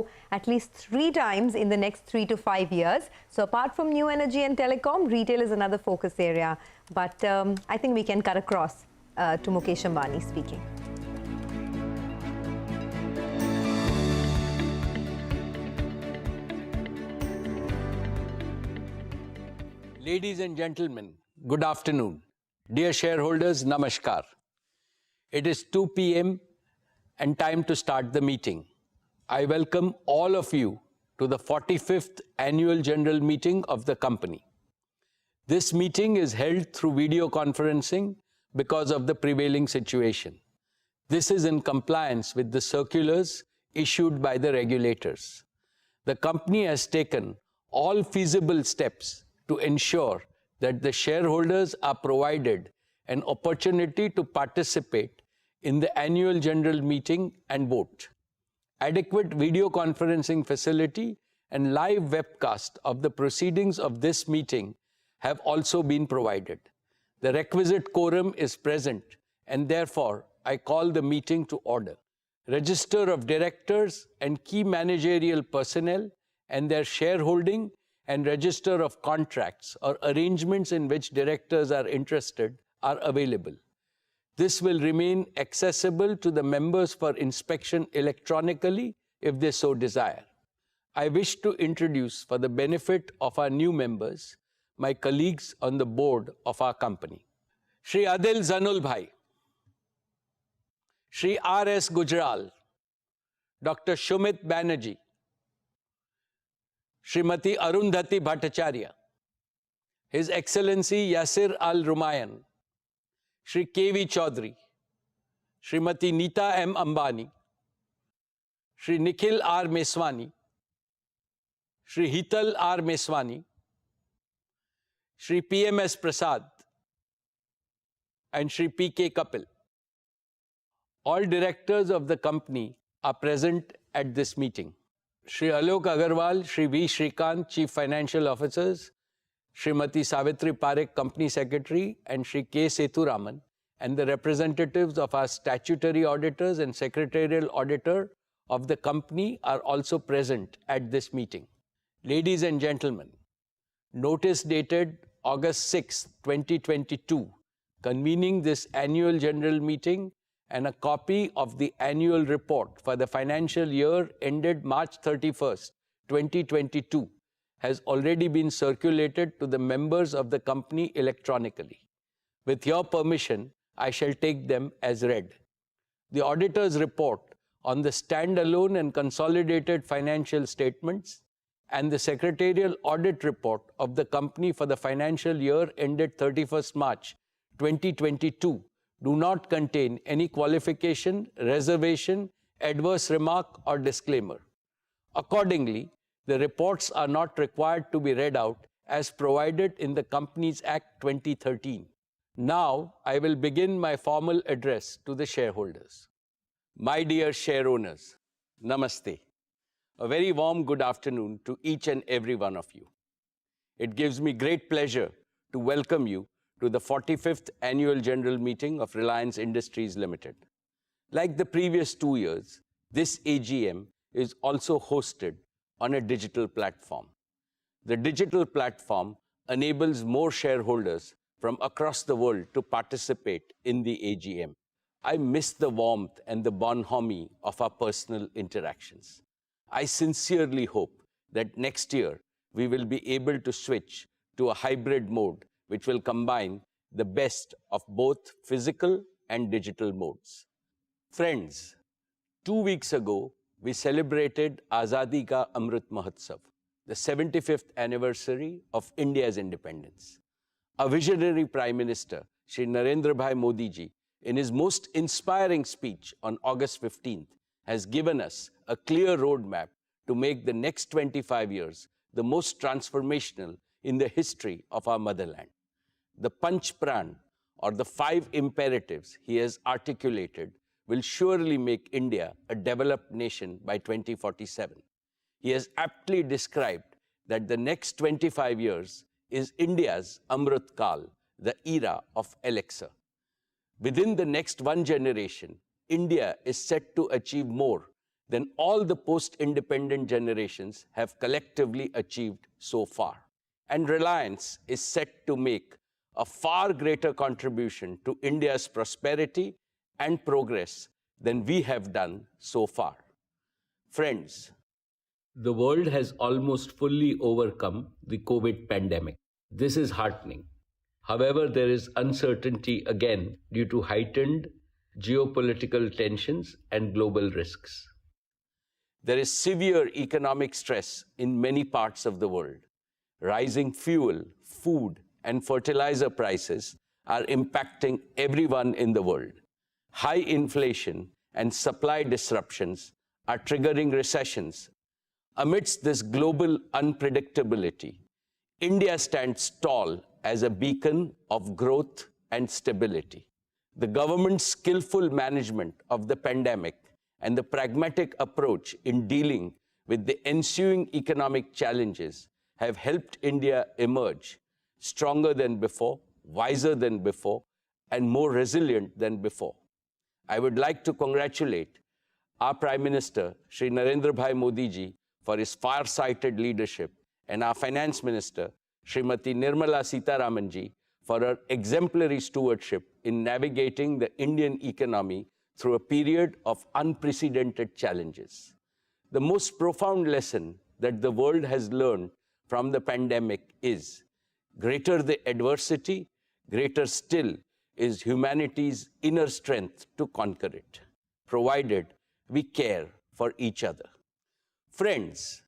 grow at least 3 times in the next 3 to 5 years. So apart from new energy and telecom, retail is another focus area. But I think we can cut across to Mukesh Ambani speaking. Ladies and gentlemen, good afternoon. Dear shareholders, namaskar. It is 2 p.m. and time to start the meeting. I welcome all of you to the 45th Annual General Meeting of the company. This meeting is held through video conferencing because of the prevailing situation. This is in compliance with the circulars issued by the regulators. The company has taken all feasible steps to ensure that the shareholders are provided an opportunity to participate in the annual general meeting and vote. Adequate video conferencing facility and live webcast of the proceedings of this meeting have also been provided. The requisite quorum is present, and therefore I call the meeting to order. Register of directors and key managerial personnel and their shareholding and register of contracts or arrangements in which directors are interested are available. This will remain accessible to the members for inspection electronically if they so desire. I wish to introduce, for the benefit of our new members, my colleagues on the board of our company. Shri Adil Zanul Bhai, Shri R.S. Gujral, Dr. Shumit Banerjee, Srimati Arundhati Bhattacharya, His Excellency Yasir Al-Rumayyan, Shri K.V. Chaudhary, Srimati Neeta M. Ambani, Shri Nikhil R. Meswani, Shri Hital R. Meswani, Shri P.M.S. Prasad, and Shri P.K. Kapil. All directors of the company are present at this meeting. Shri Alok Agarwal, Shri V. Shrikant, Chief Financial Officers, Srimati Savitri Parekh, Company Secretary, and Shri K. Sethuraman, and the representatives of our statutory auditors and secretarial auditor of the company are also present at this meeting. Ladies and gentlemen, notice dated August 6, 2022, convening this annual general meeting and a copy of the annual report for the financial year ended March 31st, 2022, has already been circulated to the members of the company electronically. With your permission, I shall take them as read. The auditor's report on the standalone and consolidated financial statements and the secretarial audit report of the company for the financial year ended 31st March 2022 do not contain any qualification, reservation, adverse remark, or disclaimer. Accordingly, the reports are not required to be read out as provided in the Companies Act 2013. Now, I will begin my formal address to the shareholders. My dear share owners, Namaste. A very warm good afternoon to each and every one of you. It gives me great pleasure to welcome you to the 45th Annual General Meeting of Reliance Industries Limited. Like the previous 2 years, this AGM is also hosted on a digital platform. The digital platform enables more shareholders from across the world to participate in the AGM. I miss the warmth and the bonhomie of our personal interactions. I sincerely hope that next year we will be able to switch to a hybrid mode which will combine the best of both physical and digital modes. Friends, 2 weeks ago, we celebrated Azadi Ka Amrit Mahotsav, the 75th anniversary of India's independence. Our visionary Prime Minister, Shri Narendra Bhai Modi ji, in his most inspiring speech on August 15th, has given us a clear roadmap to make the next 25 years the most transformational in the history of our motherland. The Panch Pran, or the 5 imperatives he has articulated, will surely make India a developed nation by 2047. He has aptly described that the next 25 years is India's Amrit Kal, the era of elixir. Within the next one generation, India is set to achieve more than all the post-independent generations have collectively achieved so far. And Reliance is set to make a far greater contribution to India's prosperity and progress than we have done so far. Friends, the world has almost fully overcome the COVID pandemic. This is heartening. However, there is uncertainty again due to heightened geopolitical tensions and global risks. There is severe economic stress in many parts of the world. Rising fuel, food, and fertilizer prices are impacting everyone in the world. High inflation and supply disruptions are triggering recessions. Amidst this global unpredictability, India stands tall as a beacon of growth and stability. The government's skillful management of the pandemic and the pragmatic approach in dealing with the ensuing economic challenges have helped India emerge stronger than before, wiser than before, and more resilient than before. I would like to congratulate our Prime Minister, Shri Narendra Bhai Modi ji, for his far-sighted leadership, and our Finance Minister, Srimati Nirmala Sitharaman ji, for her exemplary stewardship in navigating the Indian economy through a period of unprecedented challenges. The most profound lesson that the world has learned from the pandemic is, greater the adversity, greater still is humanity's inner strength to conquer it, provided we care for each other. Friends,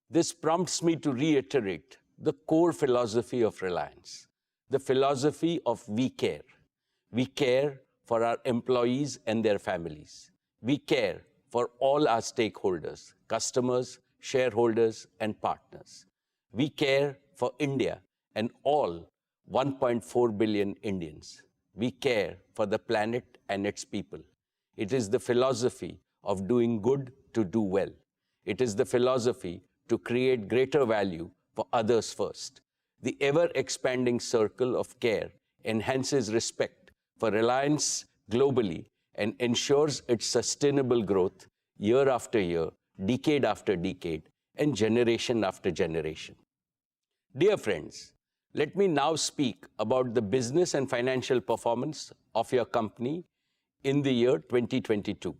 this prompts me to reiterate the core philosophy of Reliance, the philosophy of we care. We care for our employees and their families. We care for all our stakeholders, customers, shareholders, and partners. We care for India and all 1.4 billion Indians. We care for the planet and its people. It is the philosophy of doing good to do well. It is the philosophy to create greater value for others first. The ever-expanding circle of care enhances respect for Reliance globally and ensures its sustainable growth year after year, decade after decade, and generation after generation. Dear friends, let me now speak about the business and financial performance of your company in the year 2022.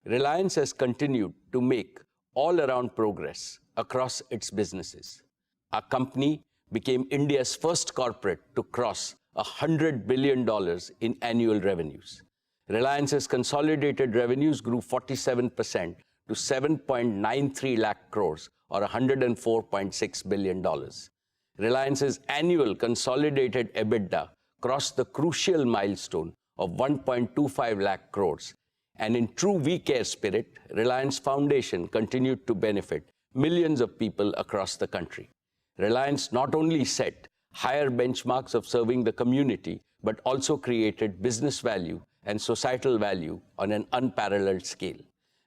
Reliance has continued to make all-around progress across its businesses. Our company became India's first corporate to cross $100 billion in annual revenues. Reliance's consolidated revenues grew 47% to 7.93 lakh crores or $104.6 billion. Reliance's annual consolidated EBITDA crossed the crucial milestone of 1.25 lakh crores. And in true We Care spirit, Reliance Foundation continued to benefit millions of people across the country. Reliance not only set higher benchmarks of serving the community, but also created business value and societal value on an unparalleled scale.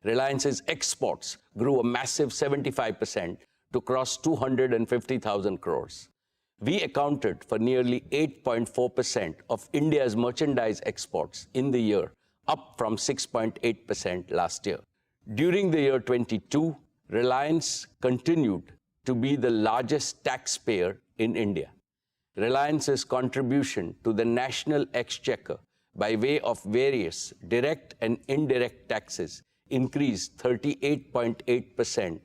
Reliance's exports grew a massive 75% to cross 250,000 crores. We accounted for nearly 8.4% of India's merchandise exports in the year, up from 6.8% last year. During the year 22, Reliance continued to be the largest taxpayer in India. Reliance's contribution to the national exchequer by way of various direct and indirect taxes increased 38.8%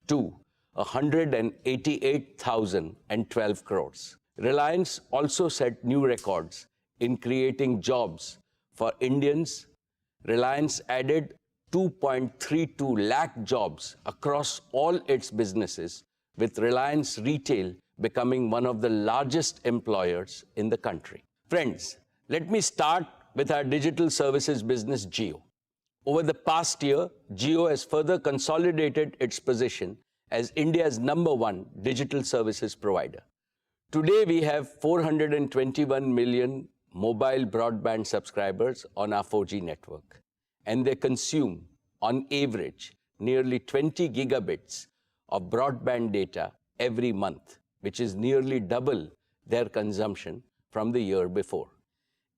to 188,012 crores. Reliance also set new records in creating jobs for Indians. Reliance added 2.32 lakh jobs across all its businesses, with Reliance Retail becoming one of the largest employers in the country. Friends, let me start with our digital services business, Jio. Over the past year, Jio has further consolidated its position as India's #1 digital services provider. Today, we have 421 million mobile broadband subscribers on our 4G network, and they consume, on average, nearly 20 gigabits of broadband data every month, which is nearly double their consumption from the year before.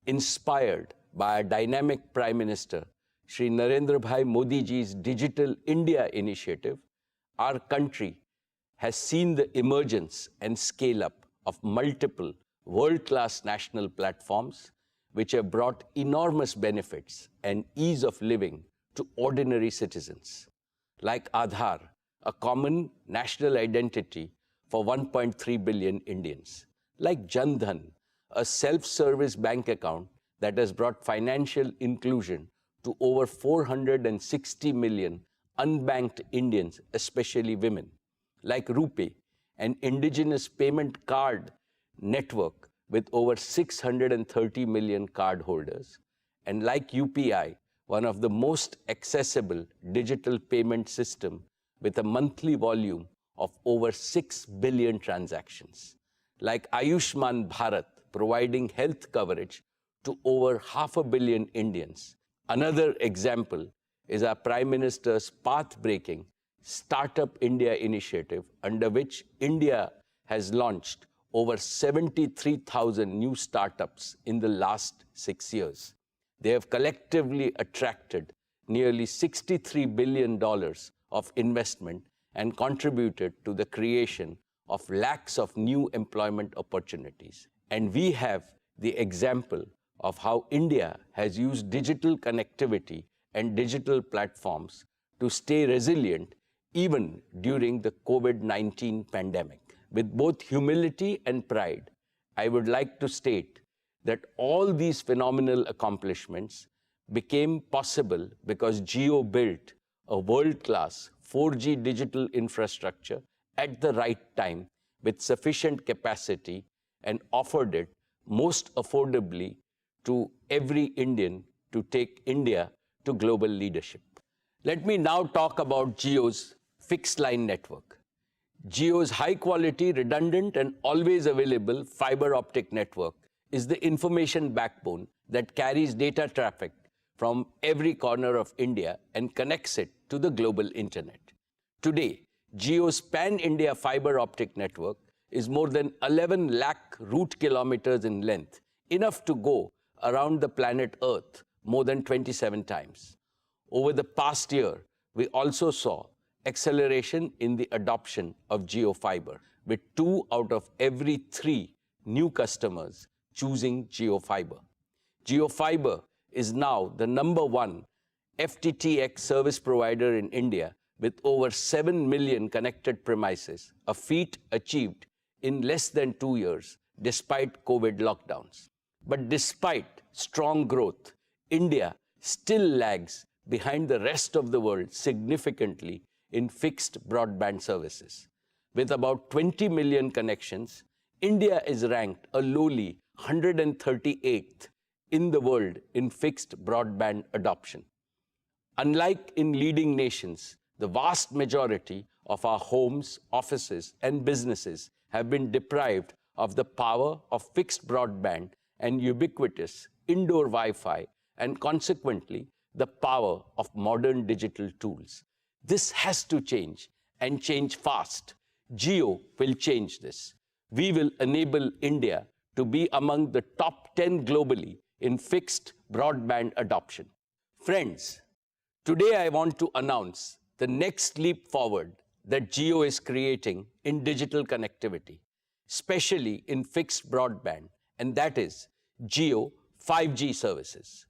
Inspired by a dynamic Prime Minister, Shri Narendra Bhai Modi ji's Digital India initiative, our country has seen the emergence and scale-up of multiple world-class national platforms which have brought enormous benefits and ease of living to ordinary citizens, like Aadhaar, a common national identity for 1.3 billion Indians, like Jan Dhan, a self-service bank account that has brought financial inclusion to over 460 million unbanked Indians, especially women, like RuPay, an indigenous payment card network with over 630 million cardholders, and like UPI, one of the most accessible digital payment system with a monthly volume of over 6 billion transactions, like Ayushman Bharat, providing health coverage to over 500 million Indians. Another example is our Prime Minister's path-breaking Startup India initiative, under which India has launched over 73,000 new startups in the last 6 years. They have collectively attracted nearly $63 billion of investment and contributed to the creation of lakhs of new employment opportunities. And we have the example of how India has used digital connectivity and digital platforms to stay resilient even during the COVID-19 pandemic. With both humility and pride, I would like to state that all these phenomenal accomplishments became possible because Jio built a world-class 4G digital infrastructure at the right time with sufficient capacity and offered it most affordably to every Indian to take India to global leadership. Let me now talk about Jio's fixed line network. Jio's high-quality, redundant, and always available fiber optic network is the information backbone that carries data traffic from every corner of India and connects it to the global internet. Today, Jio's pan-India fiber optic network is more than 11 lakh route kilometers in length, enough to go around the planet Earth more than 27 times. Over the past year, we also saw acceleration in the adoption of Jio Fiber, with 2 out of every 3 new customers choosing Jio Fiber. Jio Fiber is now the #1 FTTX service provider in India with over 7 million connected premises, a feat achieved in less than 2 years despite COVID lockdowns. But despite strong growth, India still lags behind the rest of the world significantly in fixed broadband services. With about 20 million connections, India is ranked a lowly 138th in the world in fixed broadband adoption. Unlike in leading nations, the vast majority of our homes, offices, and businesses have been deprived of the power of fixed broadband and ubiquitous indoor Wi-Fi, and consequently, the power of modern digital tools. This has to change, and change fast. Jio will change this. We will enable India to be among the top 10 globally in fixed broadband adoption. Friends, today I want to announce the next leap forward that Jio is creating in digital connectivity, especially in fixed broadband, and that is Jio 5G services.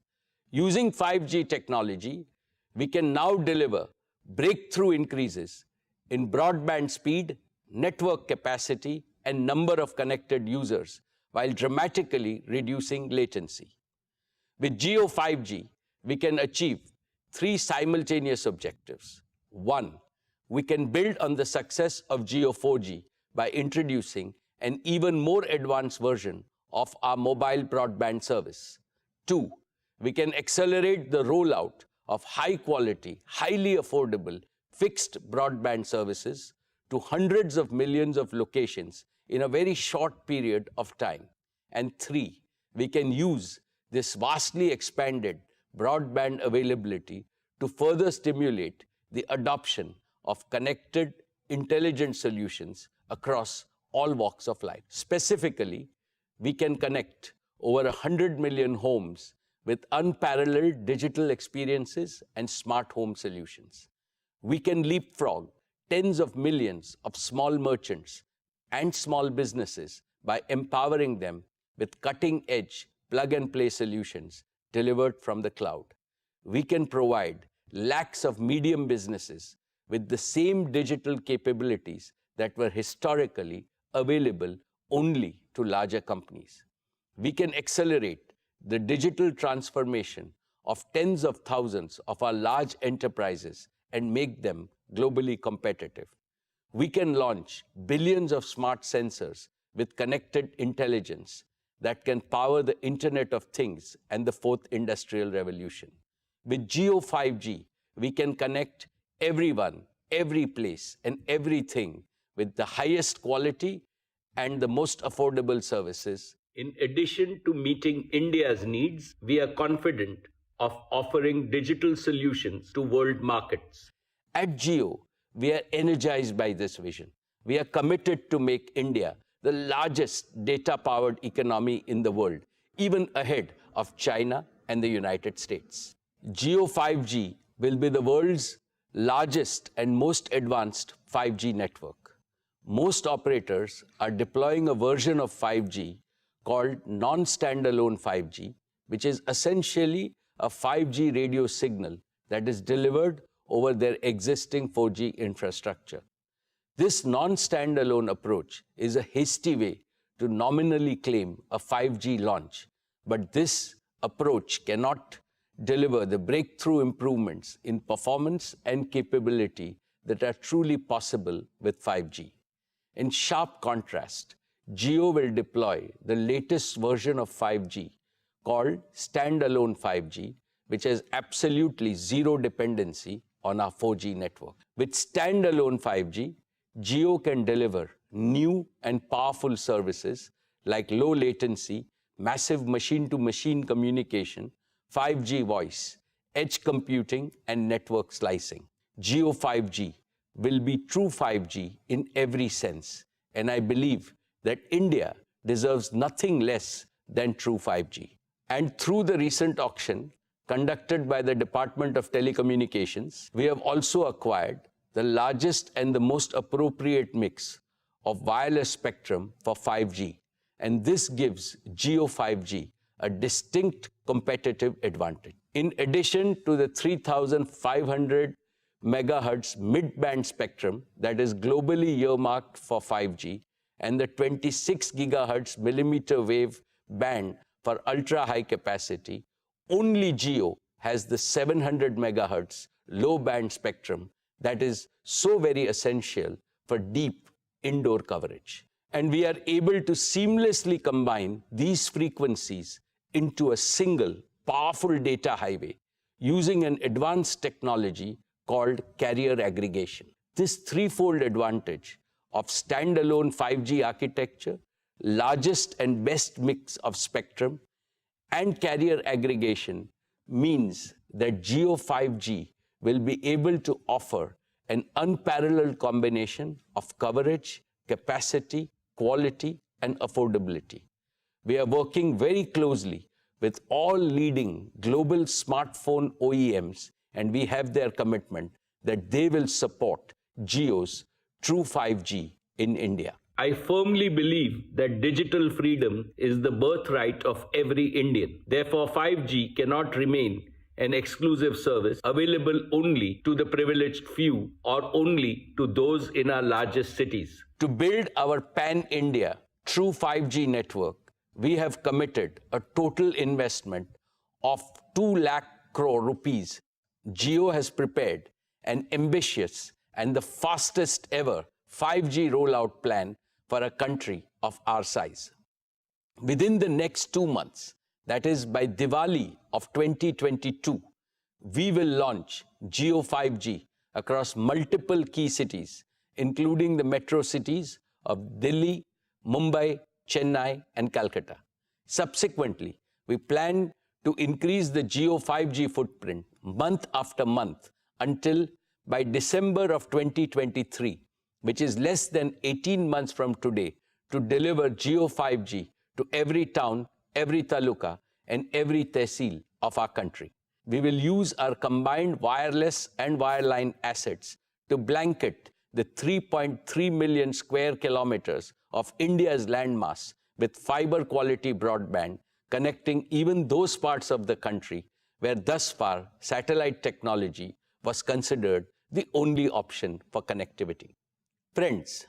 Using 5G technology, we can now deliver breakthrough increases in broadband speed, network capacity, and number of connected users, while dramatically reducing latency. With Jio 5G, we can achieve 3 simultaneous objectives. 1, we can build on the success of Jio 4G by introducing an even more advanced version of our mobile broadband service. 2, we can accelerate the rollout of high-quality, highly affordable fixed broadband services to hundreds of millions of locations in a very short period of time. And 3, we can use this vastly expanded broadband availability to further stimulate the adoption of connected, intelligent solutions across all walks of life. Specifically, we can connect over 100 million homes with unparalleled digital experiences and smart home solutions. We can leapfrog tens of millions of small merchants and small businesses by empowering them with cutting-edge plug-and-play solutions delivered from the cloud. We can provide lakhs of medium businesses with the same digital capabilities that were historically available only to larger companies. We can accelerate the digital transformation of tens of thousands of our large enterprises and make them globally competitive. We can launch billions of smart sensors with connected intelligence that can power the Internet of Things and the fourth industrial revolution. With Jio 5G, we can connect everyone, every place, and everything with the highest quality and the most affordable services. In addition to meeting India's needs, we are confident of offering digital solutions to world markets. At Jio, we are energized by this vision. We are committed to make India the largest data-powered economy in the world, even ahead of China and the United States. Jio 5G will be the world's largest and most advanced 5G network. Most operators are deploying a version of 5G called non-standalone 5G, which is essentially a 5G radio signal that is delivered over their existing 4G infrastructure. This non-standalone approach is a hasty way to nominally claim a 5G launch, but this approach cannot deliver the breakthrough improvements in performance and capability that are truly possible with 5G. In sharp contrast, Jio will deploy the latest version of 5G called standalone 5G, which has absolutely zero dependency on our 4G network. With standalone 5G, Jio can deliver new and powerful services like low latency, massive machine-to-machine communication, 5G voice, edge computing, and network slicing. Jio 5G will be true 5G in every sense, and I believe that India deserves nothing less than true 5G. And through the recent auction conducted by the Department of Telecommunications, we have also acquired the largest and the most appropriate mix of wireless spectrum for 5G. And this gives Jio 5G a distinct competitive advantage. In addition to the 3,500 megahertz mid-band spectrum that is globally earmarked for 5G and the 26 gigahertz millimeter wave band for ultra-high capacity, only Jio has the 700 megahertz low-band spectrum that is so very essential for deep indoor coverage. And we are able to seamlessly combine these frequencies into a single powerful data highway using an advanced technology called carrier aggregation. This threefold advantage of standalone 5G architecture, largest and best mix of spectrum, and carrier aggregation means that Jio 5G will be able to offer an unparalleled combination of coverage, capacity, quality, and affordability. We are working very closely with all leading global smartphone OEMs, and we have their commitment that they will support Jio's true 5G in India. I firmly believe that digital freedom is the birthright of every Indian. Therefore, 5G cannot remain an exclusive service available only to the privileged few or only to those in our largest cities. To build our pan-India true 5G network, we have committed a total investment of 2 lakh crore rupees. Jio has prepared an ambitious and the fastest ever 5G rollout plan for a country of our size. Within the next 2 months, that is by Diwali of 2022, we will launch Jio 5G across multiple key cities, including the metro cities of Delhi, Mumbai, Chennai, and Calcutta. Subsequently, we plan to increase the Jio 5G footprint month after month until by December of 2023, which is less than 18 months from today, to deliver Jio 5G to every town, every taluka, and every tehsil of our country. We will use our combined wireless and wireline assets to blanket the 3.3 million square kilometers of India's landmass with fiber quality broadband, connecting even those parts of the country where thus far satellite technology was considered the only option for connectivity. Friends,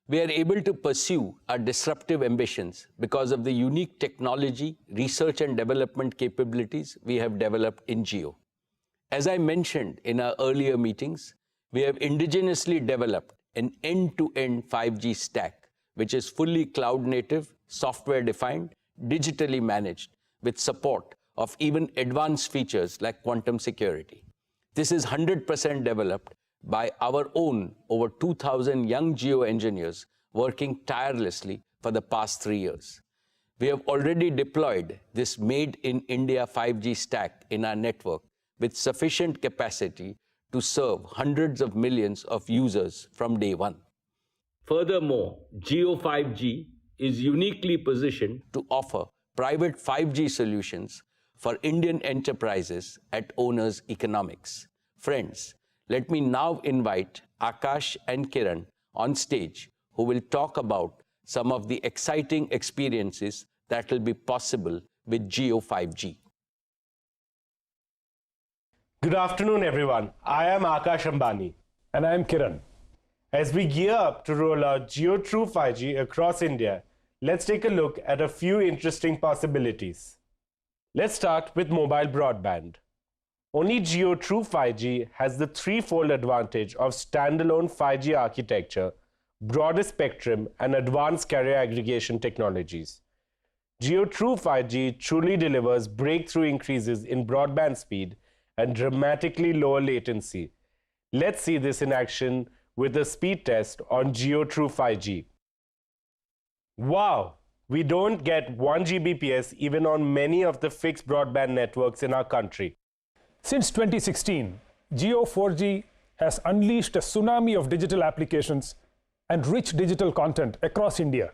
we are able to pursue our disruptive ambitions because of the unique technology, research and development capabilities we have developed in Jio. As I mentioned in our earlier meetings, we have indigenously developed an end-to-end 5G stack, which is fully cloud-native, software-defined, digitally managed, with support of even advanced features like quantum security. This is 100% developed by our own over 2,000 young Jio engineers working tirelessly for the past 3 years. We have already deployed this made-in-India 5G stack in our network with sufficient capacity to serve hundreds of millions of users from day one. Furthermore, Jio 5G is uniquely positioned to offer private 5G solutions for Indian enterprises at owners' economics. Friends, let me now invite Akash and Kiran on stage, who will talk about some of the exciting experiences that will be possible with Jio 5G. Good afternoon, everyone. I am Akash Ambani. And I am Kiran. As we gear up to roll out Jio True 5G across India, let's take a look at a few interesting possibilities. Let's start with mobile broadband. Only Jio True 5G has the threefold advantage of standalone 5G architecture, broader spectrum, and advanced carrier aggregation technologies. Jio True 5G truly delivers breakthrough increases in broadband speed and dramatically lower latency. Let's see this in action with a speed test on Jio True 5G. Wow! We don't get 1 Gbps even on many of the fixed broadband networks in our country. Since 2016, Jio 4G has unleashed a tsunami of digital applications and rich digital content across India.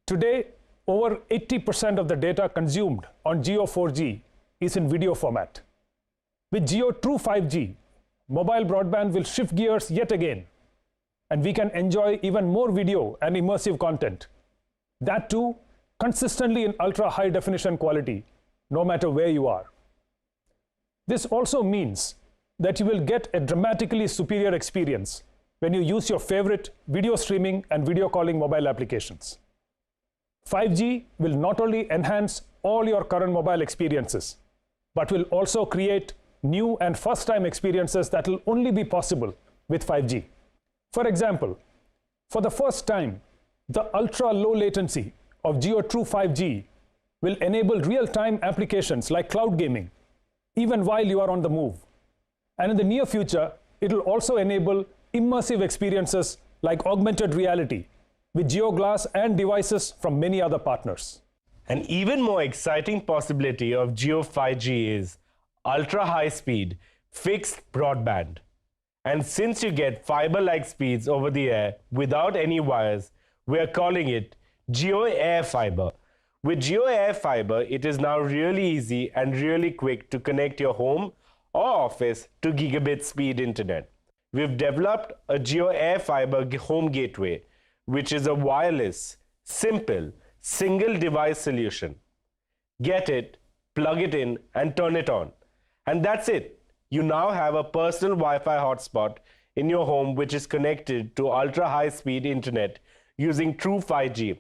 Today, over 80% of the data consumed on Jio 4G is in video format. With Jio True 5G, mobile broadband will shift gears yet again, and we can enjoy even more video and immersive content. That too, consistently in ultra-high definition quality, no matter where you are. This also means that you will get a dramatically superior experience when you use your favorite video streaming and video calling mobile applications. 5G will not only enhance all your current mobile experiences, but will also create new and first-time experiences that will only be possible with 5G. For example, for the first time, the ultra-low latency of Jio True 5G will enable real-time applications like cloud gaming, even while you are on the move. And in the near future, it will also enable immersive experiences like augmented reality with Jio Glass and devices from many other partners. An even more exciting possibility of Jio 5G is ultra-high speed fixed broadband. And since you get fiber-like speeds over the air without any wires, we are calling it Jio Air Fiber. With Jio Air Fiber, it is now really easy and really quick to connect your home or office to gigabit speed internet. We've developed a Jio Air Fiber home gateway, which is a wireless, simple, single device solution. Get it, plug it in, and turn it on. And that's it. You now have a personal Wi-Fi hotspot in your home which is connected to ultra-high speed internet using True 5G.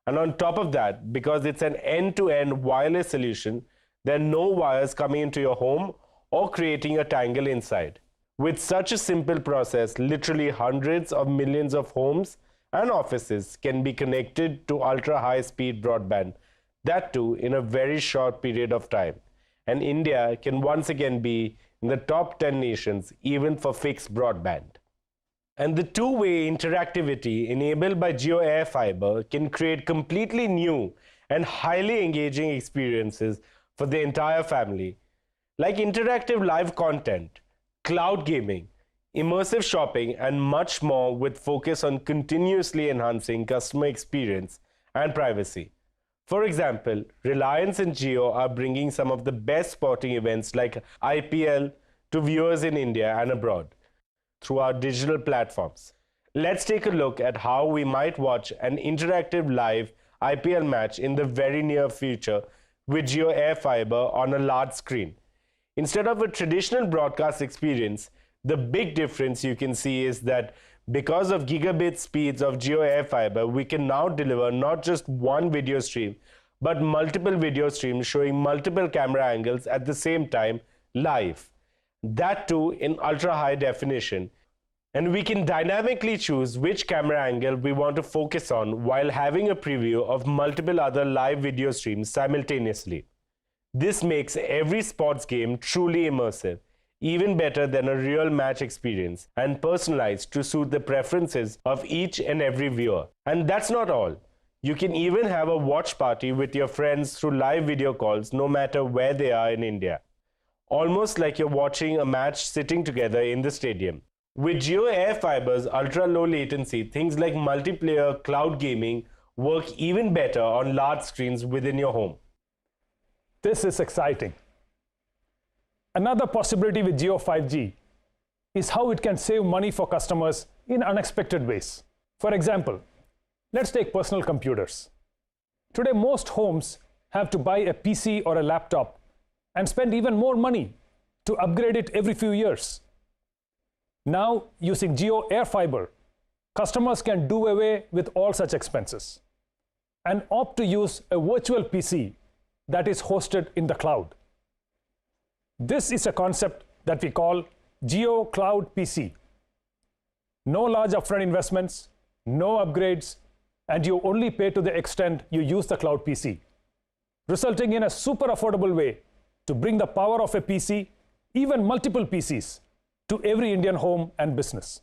And on top of that, because it's an end-to-end wireless solution, there are no wires coming into your home or creating a tangle inside. With such a simple process, literally hundreds of millions of homes and offices can be connected to ultra-high speed broadband, that too in a very short period of time. And India can once again be in the top 10 nations even for fixed broadband. And the two-way interactivity enabled by Jio Air Fiber can create completely new and highly engaging experiences for the entire family, like interactive live content, cloud gaming, immersive shopping, and much more, with focus on continuously enhancing customer experience and privacy. For example, Reliance and Jio are bringing some of the best sporting events like IPL to viewers in India and abroad through our digital platforms. Let's take a look at how we might watch an interactive live IPL match in the very near future with Jio Air Fiber on a large screen. Instead of a traditional broadcast experience, the big difference you can see is that because of gigabit speeds of Jio Air Fiber, we can now deliver not just one video stream, but multiple video streams showing multiple camera angles at the same time live. That too in ultra high definition. And we can dynamically choose which camera angle we want to focus on while having a preview of multiple other live video streams simultaneously. This makes every sports game truly immersive, even better than a real match experience, and personalized to suit the preferences of each and every viewer. And that's not all. You can even have a watch party with your friends through live video calls no matter where they are in India. Almost like you're watching a match sitting together in the stadium. With Jio Air Fiber's ultra-low latency, things like multiplayer cloud gaming work even better on large screens within your home. This is exciting. Another possibility with Jio 5G is how it can save money for customers in unexpected ways. For example, let's take personal computers. Today, most homes have to buy a PC or a laptop and spend even more money to upgrade it every few years. Now, using Jio Air Fiber, customers can do away with all such expenses and opt to use a virtual PC that is hosted in the cloud. This is a concept that we call Jio Cloud PC. No large upfront investments, no upgrades, and you only pay to the extent you use the cloud PC, resulting in a super affordable way to bring the power of a PC, even multiple PCs, to every Indian home and business.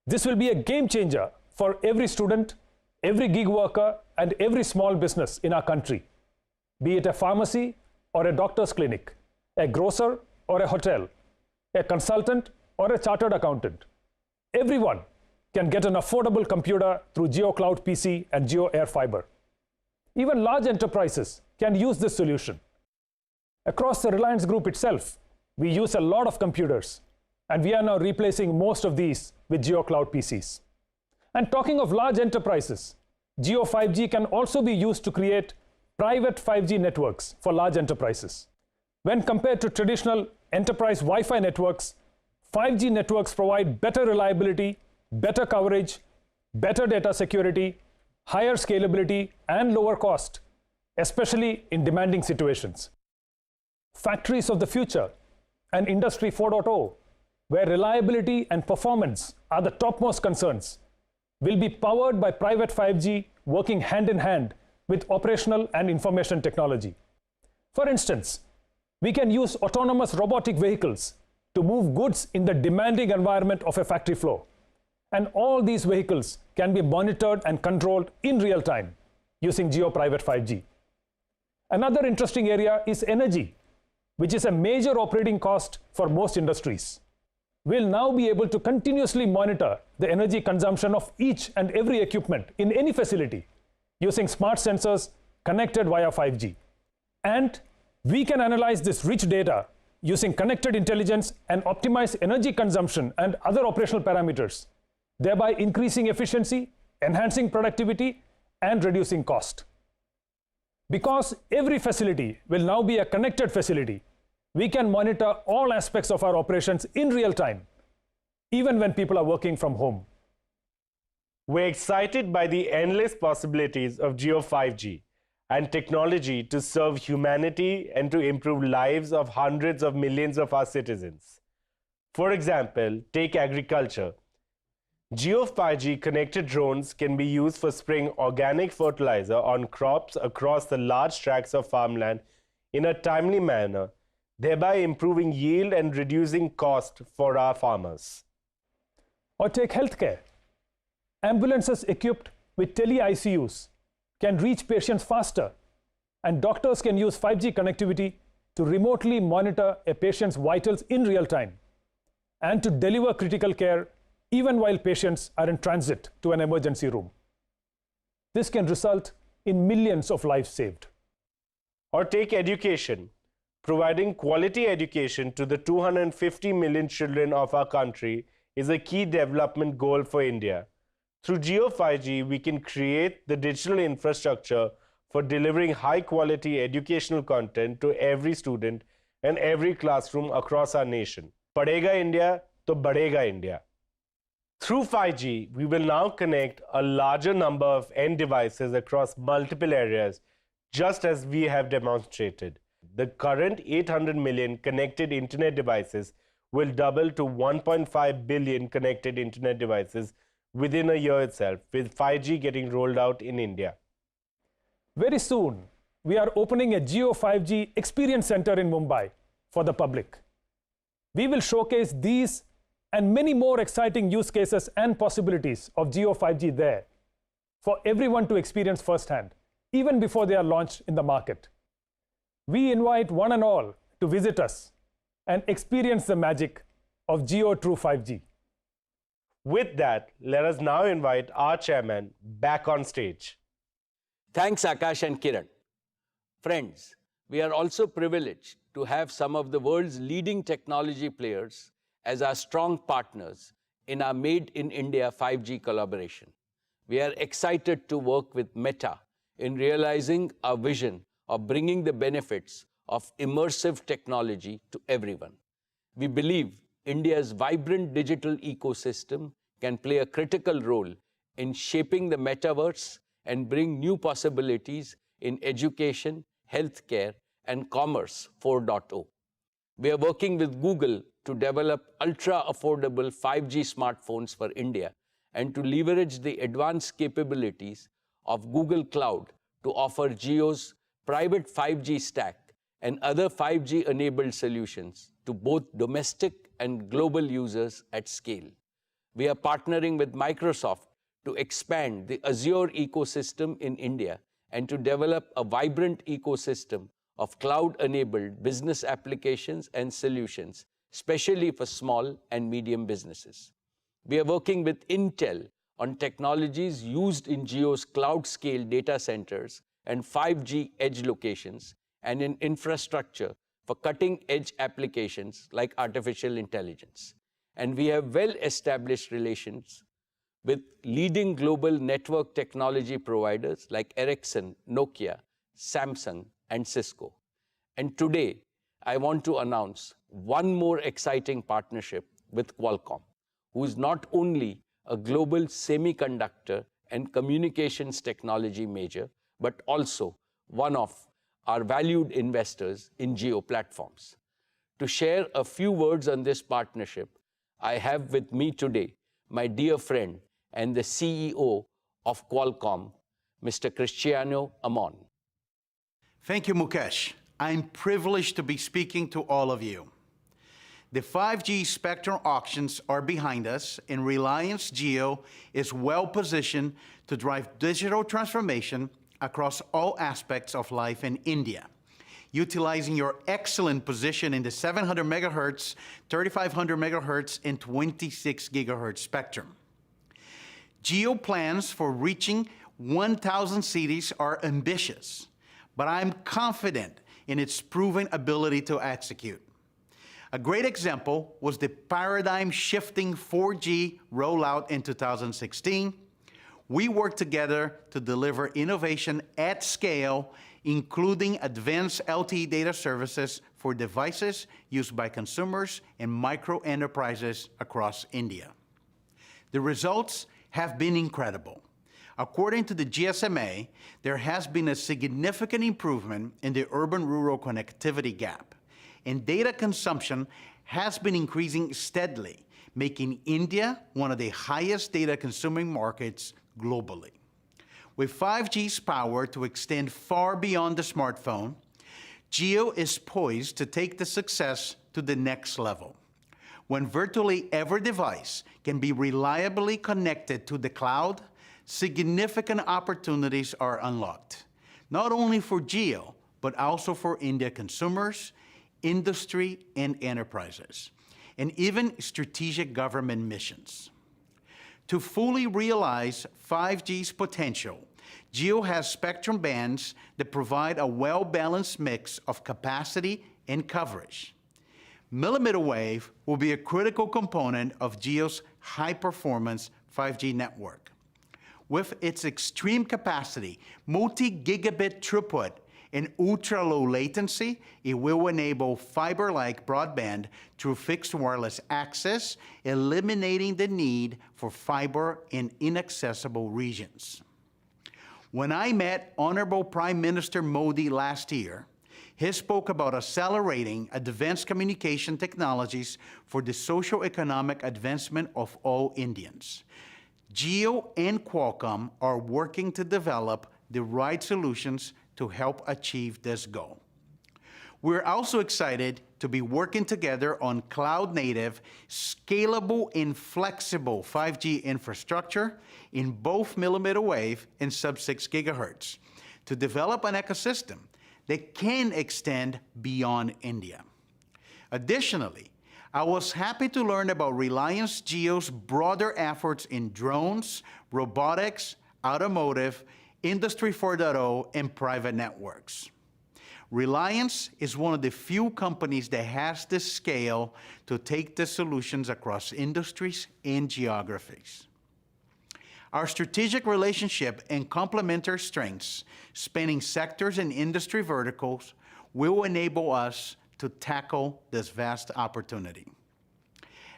This will be a game changer for every student, every gig worker, and every small business in our country, be it a pharmacy or a doctor's clinic, a grocer or a hotel, a consultant or a chartered accountant. Everyone can get an affordable computer through Jio Cloud PC and Jio Air Fiber. Even large enterprises can use this solution. Across the Reliance Group itself, we use a lot of computers, and we are now replacing most of these with Jio Cloud PCs. And talking of large enterprises, Jio 5G can also be used to create private 5G networks for large enterprises. When compared to traditional enterprise Wi-Fi networks, 5G networks provide better reliability, better coverage, better data security, higher scalability, and lower cost, especially in demanding situations. Factories of the future and Industry 4.0, where reliability and performance are the topmost concerns, will be powered by private 5G working hand in hand with operational and information technology. For instance, we can use autonomous robotic vehicles to move goods in the demanding environment of a factory floor. And all these vehicles can be monitored and controlled in real time using Jio Private 5G. Another interesting area is energy, which is a major operating cost for most industries. We'll now be able to continuously monitor the energy consumption of each and every equipment in any facility using smart sensors connected via 5G. And we can analyze this rich data using connected intelligence and optimize energy consumption and other operational parameters, thereby increasing efficiency, enhancing productivity, and reducing cost. Because every facility will now be a connected facility, we can monitor all aspects of our operations in real time, even when people are working from home. We're excited by the endless possibilities of Jio 5G and technology to serve humanity and to improve lives of hundreds of millions of our citizens. For example, take agriculture. Jio 5G connected drones can be used for spraying organic fertilizer on crops across the large tracts of farmland in a timely manner, thereby improving yield and reducing cost for our farmers. Or take healthcare. Ambulances equipped with tele-ICUs can reach patients faster, and doctors can use 5G connectivity to remotely monitor a patient's vitals in real time and to deliver critical care even while patients are in transit to an emergency room. This can result in millions of lives saved. Or take education. Providing quality education to the 250 million children of our country is a key development goal for India. Through Jio 5G, we can create the digital infrastructure for delivering high-quality educational content to every student and every classroom across our nation. Padhega India, to badhega India. Through 5G, we will now connect a larger number of end devices across multiple areas, just as we have demonstrated. The current 800 million connected internet devices will double to 1.5 billion connected internet devices within a year itself, with 5G getting rolled out in India. Very soon, we are opening a Jio 5G Experience Center in Mumbai for the public. We will showcase these and many more exciting use cases and possibilities of Jio 5G there for everyone to experience firsthand, even before they are launched in the market. We invite one and all to visit us and experience the magic of Jio True 5G. With that, let us now invite our chairman back on stage. Thanks, Akash and Kiran. Friends, we are also privileged to have some of the world's leading technology players as our strong partners in our Made in India 5G collaboration. We are excited to work with Meta in realizing our vision of bringing the benefits of immersive technology to everyone. We believe India's vibrant digital ecosystem can play a critical role in shaping the metaverse and bring new possibilities in education, healthcare, and commerce 4.0. We are working with Google to develop ultra-affordable 5G smartphones for India and to leverage the advanced capabilities of Google Cloud to offer Jio's private 5G stack and other 5G-enabled solutions to both domestic and global users at scale. We are partnering with Microsoft to expand the Azure ecosystem in India and to develop a vibrant ecosystem of cloud-enabled business applications and solutions, especially for small and medium businesses. We are working with Intel on technologies used in Jio's cloud-scale data centers and 5G edge locations, and in infrastructure for cutting-edge applications like artificial intelligence. And we have well-established relations with leading global network technology providers like Ericsson, Nokia, Samsung, and Cisco. And today, I want to announce one more exciting partnership with Qualcomm, who is not only a global semiconductor and communications technology major, but also one of our valued investors in Jio Platforms. To share a few words on this partnership, I have with me today my dear friend and the CEO of Qualcomm, Mr. Cristiano Amon. Thank you, Mukesh. I'm privileged to be speaking to all of you. The 5G spectrum auctions are behind us, and Reliance Jio is well positioned to drive digital transformation across all aspects of life in India, utilizing your excellent position in the 700 megahertz, 3500 megahertz, and 26 gigahertz spectrum. Jio plans for reaching 1,000 cities are ambitious, but I'm confident in its proven ability to execute. A great example was the paradigm-shifting 4G rollout in 2016. We worked together to deliver innovation at scale, including advanced LTE data services for devices used by consumers and micro enterprises across India. The results have been incredible. According to the GSMA, there has been a significant improvement in the urban-rural connectivity gap, and data consumption has been increasing steadily, making India one of the highest data-consuming markets globally. With 5G's power to extend far beyond the smartphone, Jio is poised to take the success to the next level. When virtually every device can be reliably connected to the cloud, significant opportunities are unlocked, not only for Jio, but also for India consumers, industry, and enterprises, and even strategic government missions. To fully realize 5G's potential, Jio has spectrum bands that provide a well-balanced mix of capacity and coverage. Millimeter wave will be a critical component of Jio's high-performance 5G network. With its extreme capacity, multi-gigabit throughput, and ultra-low latency, it will enable fiber-like broadband through fixed wireless access, eliminating the need for fiber in inaccessible regions. When I met Honorable Prime Minister Modi last year, he spoke about accelerating advanced communication technologies for the socio-economic advancement of all Indians. Jio and Qualcomm are working to develop the right solutions to help achieve this goal. We're also excited to be working together on cloud-native, scalable, and flexible 5G infrastructure in both millimeter wave and sub-6 gigahertz to develop an ecosystem that can extend beyond India. Additionally, I was happy to learn about Reliance Jio's broader efforts in drones, robotics, automotive, Industry 4.0, and private networks. Reliance is one of the few companies that has the scale to take the solutions across industries and geographies. Our strategic relationship and complementary strengths, spanning sectors and industry verticals, will enable us to tackle this vast opportunity.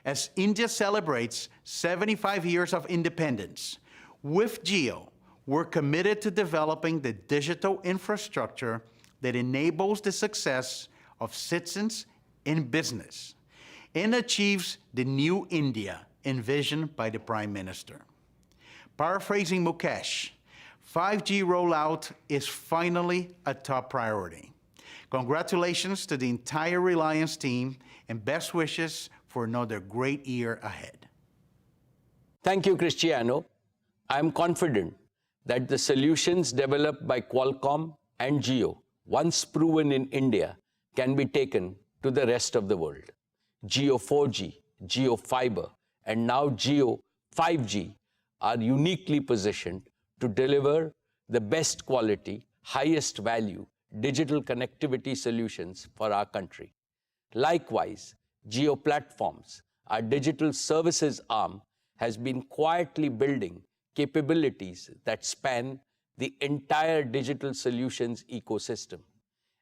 As India celebrates 75 years of independence, with Jio, we're committed to developing the digital infrastructure that enables the success of citizens in business and achieves the new India envisioned by the Prime Minister. Paraphrasing Mukesh, 5G rollout is finally a top priority. Congratulations to the entire Reliance team and best wishes for another great year ahead. Thank you, Cristiano. I'm confident that the solutions developed by Qualcomm and Jio, once proven in India, can be taken to the rest of the world. Jio 4G, Jio Fiber, and now Jio 5G are uniquely positioned to deliver the best quality, highest value digital connectivity solutions for our country. Likewise, Jio Platforms, our digital services arm, has been quietly building capabilities that span the entire digital solutions ecosystem.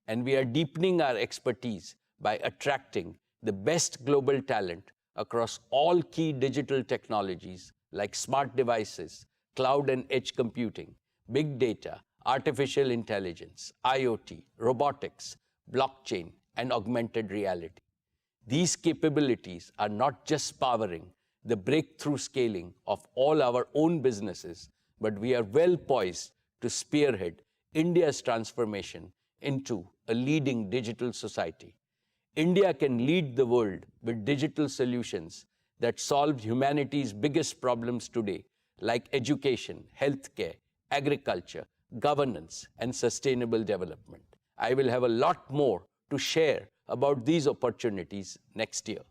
And we are deepening our expertise by attracting the best global talent across all key digital technologies like smart devices, cloud and edge computing, big data, artificial intelligence, IoT, robotics, blockchain, and augmented reality. These capabilities are not just powering the breakthrough scaling of all our own businesses, but we are well poised to spearhead India's transformation into a leading digital society. India can lead the world with digital solutions that solve humanity's biggest problems today, like education, healthcare, agriculture, governance, and sustainable development. I will have a lot more to share about these opportunities next year.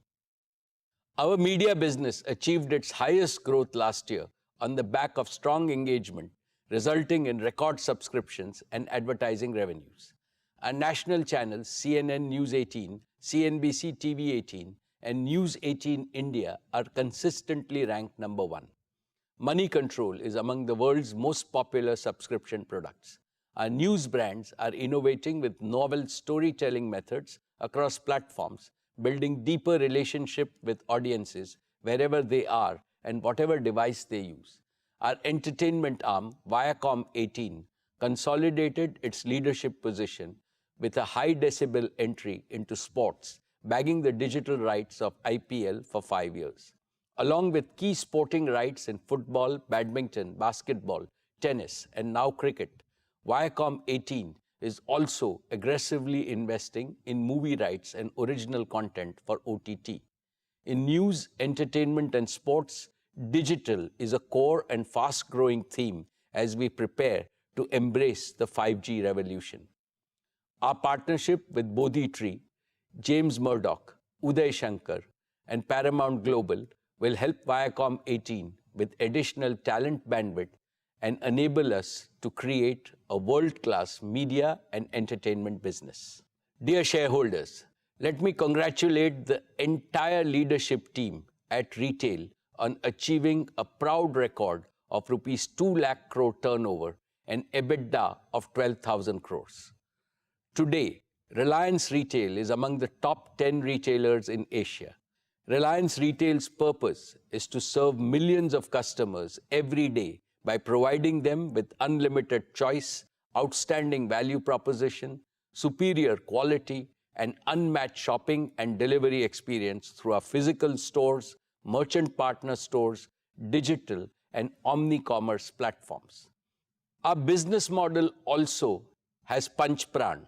Our media business achieved its highest growth last year on the back of strong engagement, resulting in record subscriptions and advertising revenues. Our national channels CNN News 18, CNBC-TV18, and News 18 India are consistently ranked #1. Money Control is among the world's most popular subscription products. Our news brands are innovating with novel storytelling methods across platforms, building deeper relationship with audiences wherever they are and whatever device they use. Our entertainment arm, Viacom18, consolidated its leadership position with a high decibel entry into sports, bagging the digital rights of IPL for 5 years. Along with key sporting rights in football, badminton, basketball, tennis, and now cricket, Viacom18 is also aggressively investing in movie rights and original content for OTT. In news, entertainment, and sports, digital is a core and fast-growing theme as we prepare to embrace the 5G revolution. Our partnership with Bodhi Tree, James Murdoch, Uday Shankar, and Paramount Global will help Viacom18 with additional talent bandwidth and enable us to create a world-class media and entertainment business. Dear shareholders, let me congratulate the entire leadership team at Retail on achieving a proud record of rupees 2 lakh crore turnover and EBITDA of 12,000 crores. Today, Reliance Retail is among the top 10 retailers in Asia. Reliance Retail's purpose is to serve millions of customers every day by providing them with unlimited choice, outstanding value proposition, superior quality, and unmatched shopping and delivery experience through our physical stores, merchant partner stores, digital, and omni-commerce platforms. Our business model also has Panch Pran,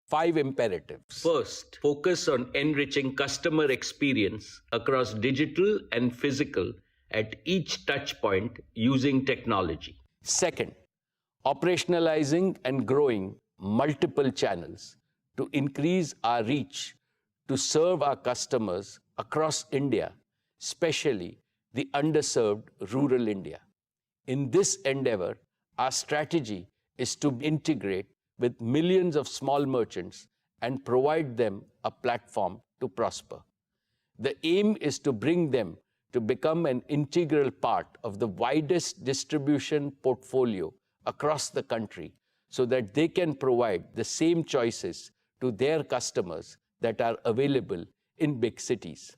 5 imperatives. First, focus on enriching customer experience across digital and physical at each touch point using technology. Second, operationalizing and growing multiple channels to increase our reach to serve our customers across India, especially the underserved rural India. In this endeavor, our strategy is to integrate with millions of small merchants and provide them a platform to prosper. The aim is to bring them to become an integral part of the widest distribution portfolio across the country so that they can provide the same choices to their customers that are available in big cities.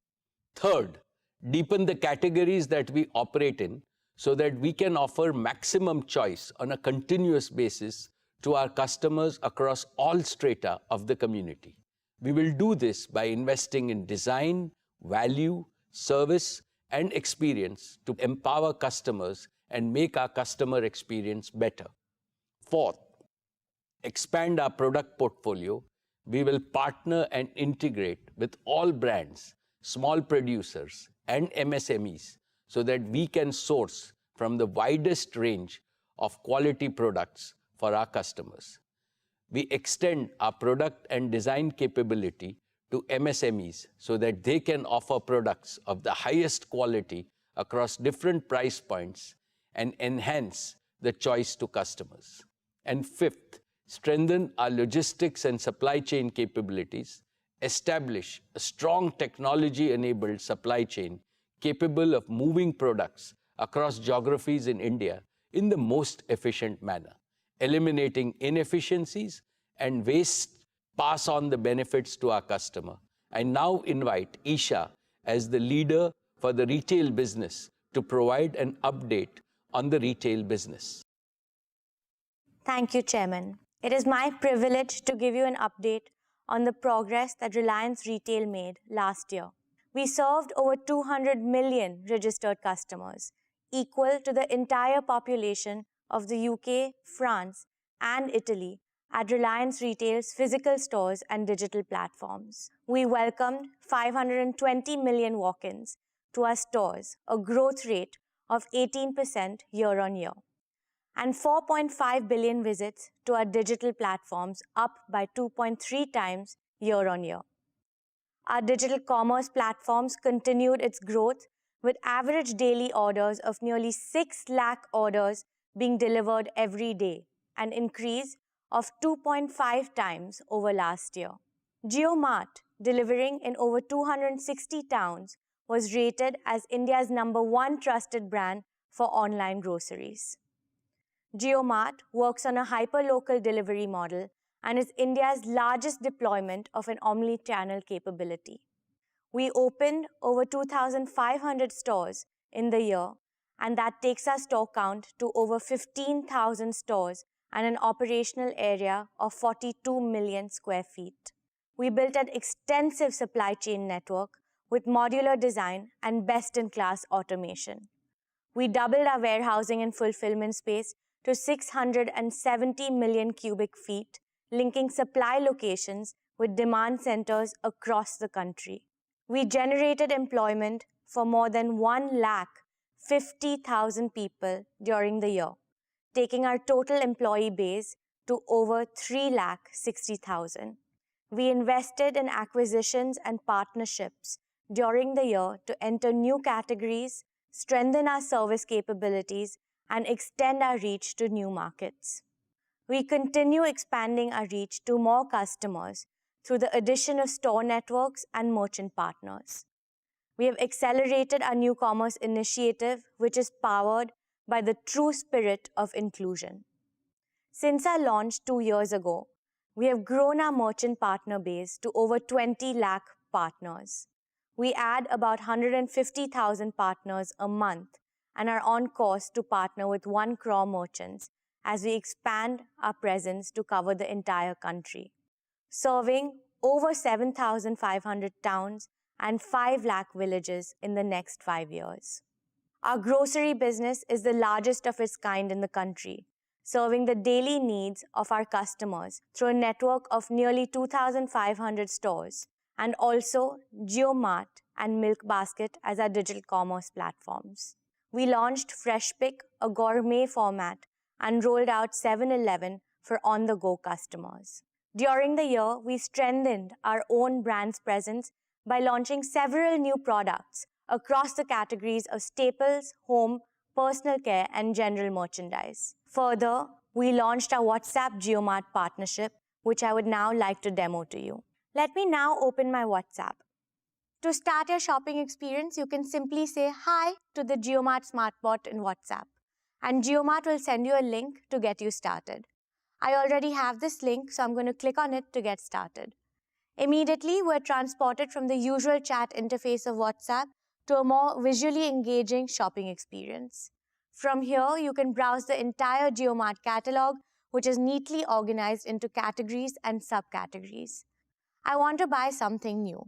Third, deepen the categories that we operate in so that we can offer maximum choice on a continuous basis to our customers across all strata of the community. We will do this by investing in design, value, service, and experience to empower customers and make our customer experience better. Fourth, expand our product portfolio. We will partner and integrate with all brands, small producers, and MSMEs so that we can source from the widest range of quality products for our customers. We extend our product and design capability to MSMEs so that they can offer products of the highest quality across different price points and enhance the choice to customers. And fifth, strengthen our logistics and supply chain capabilities, establish a strong technology-enabled supply chain capable of moving products across geographies in India in the most efficient manner, eliminating inefficiencies and waste, pass on the benefits to our customer. I now invite Isha as the leader for the retail business to provide an update on the retail business. Thank you, Chairman. It is my privilege to give you an update on the progress that Reliance Retail made last year. We served over 200 million registered customers, equal to the entire population of the UK, France, and Italy at Reliance Retail's physical stores and digital platforms. We welcomed 520 million walk-ins to our stores, a growth rate of 18% year-on-year, and 4.5 billion visits to our digital platforms, up by 2.3 times year-on-year. Our digital commerce platforms continued its growth with average daily orders of nearly 6 lakh orders being delivered every day, an increase of 2.5 times over last year. Geomart, delivering in over 260 towns, was rated as India's #1 trusted brand for online groceries. Geomart works on a hyper-local delivery model and is India's largest deployment of an omni-channel capability. We opened over 2,500 stores in the year, and that takes our store count to over 15,000 stores and an operational area of 42 million square feet. We built an extensive supply chain network with modular design and best-in-class automation. We doubled our warehousing and fulfillment space to 670 million cubic feet, linking supply locations with demand centers across the country. We generated employment for more than 150,000 people during the year, taking our total employee base to over 360,000. We invested in acquisitions and partnerships during the year to enter new categories, strengthen our service capabilities, and extend our reach to new markets. We continue expanding our reach to more customers through the addition of store networks and merchant partners. We have accelerated our new commerce initiative, which is powered by the true spirit of inclusion. Since our launch 2 years ago, we have grown our merchant partner base to over 20 lakh partners. We add about 150,000 partners a month and are on course to partner with 1 crore merchants as we expand our presence to cover the entire country, serving over 7,500 towns and 5 lakh villages in the next 5 years. Our grocery business is the largest of its kind in the country, serving the daily needs of our customers through a network of nearly 2,500 stores, and also Geomart and Milk Basket as our digital commerce platforms. We launched Fresh Pick, a gourmet format, and rolled out 7-Eleven for on-the-go customers. During the year, we strengthened our own brand's presence by launching several new products across the categories of staples, home, personal care, and general merchandise. Further, we launched our WhatsApp Geomart partnership, which I would now like to demo to you. Let me now open my WhatsApp. To start your shopping experience, you can simply say hi to the Geomart SmartBot in WhatsApp, and Geomart will send you a link to get you started. I already have this link, so I'm going to click on it to get started. Immediately, we're transported from the usual chat interface of WhatsApp to a more visually engaging shopping experience. From here, you can browse the entire Geomart catalog, which is neatly organized into categories and subcategories. I want to buy something new.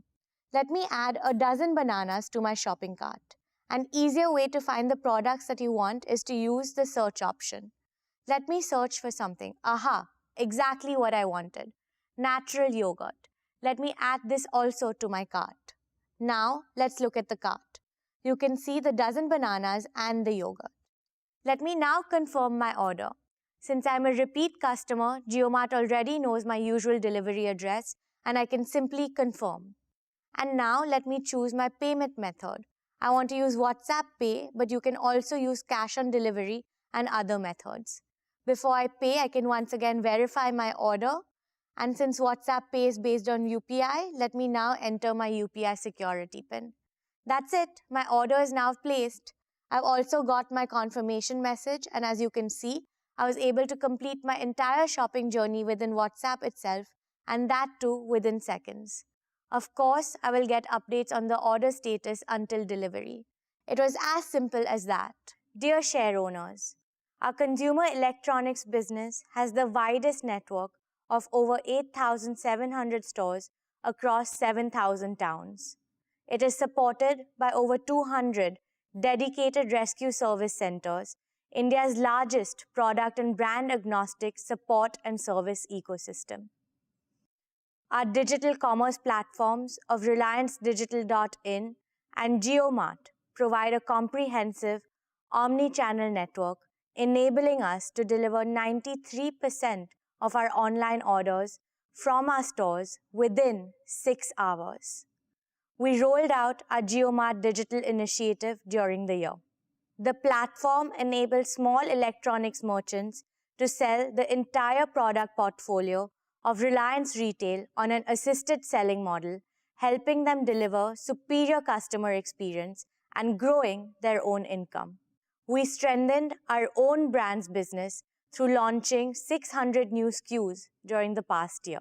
Let me add a dozen bananas to my shopping cart. An easier way to find the products that you want is to use the search option. Let me search for something. Aha, exactly what I wanted. Natural yogurt. Let me add this also to my cart. Now, let's look at the cart. You can see the dozen bananas and the yogurt. Let me now confirm my order. Since I'm a repeat customer, Geomart already knows my usual delivery address, and I can simply confirm. And now let me choose my payment method. I want to use WhatsApp Pay, but you can also use cash on delivery and other methods. Before I pay, I can once again verify my order. And since WhatsApp Pay is based on UPI, let me now enter my UPI security PIN. That's it. My order is now placed. I've also got my confirmation message, and as you can see, I was able to complete my entire shopping journey within WhatsApp itself, and that too within seconds. Of course, I will get updates on the order status until delivery. It was as simple as that. Dear share owners, our consumer electronics business has the widest network of over 8,700 stores across 7,000 towns. It is supported by over 200 dedicated rescue service centers, India's largest product and brand agnostic support and service ecosystem. Our digital commerce platforms of Reliance Digital.in and Geomart provide a comprehensive omni-channel network, enabling us to deliver 93% of our online orders from our stores within 6 hours. We rolled out our Geomart digital initiative during the year. The platform enables small electronics merchants to sell the entire product portfolio of Reliance Retail on an assisted selling model, helping them deliver superior customer experience and growing their own income. We strengthened our own brands business through launching 600 new SKUs during the past year.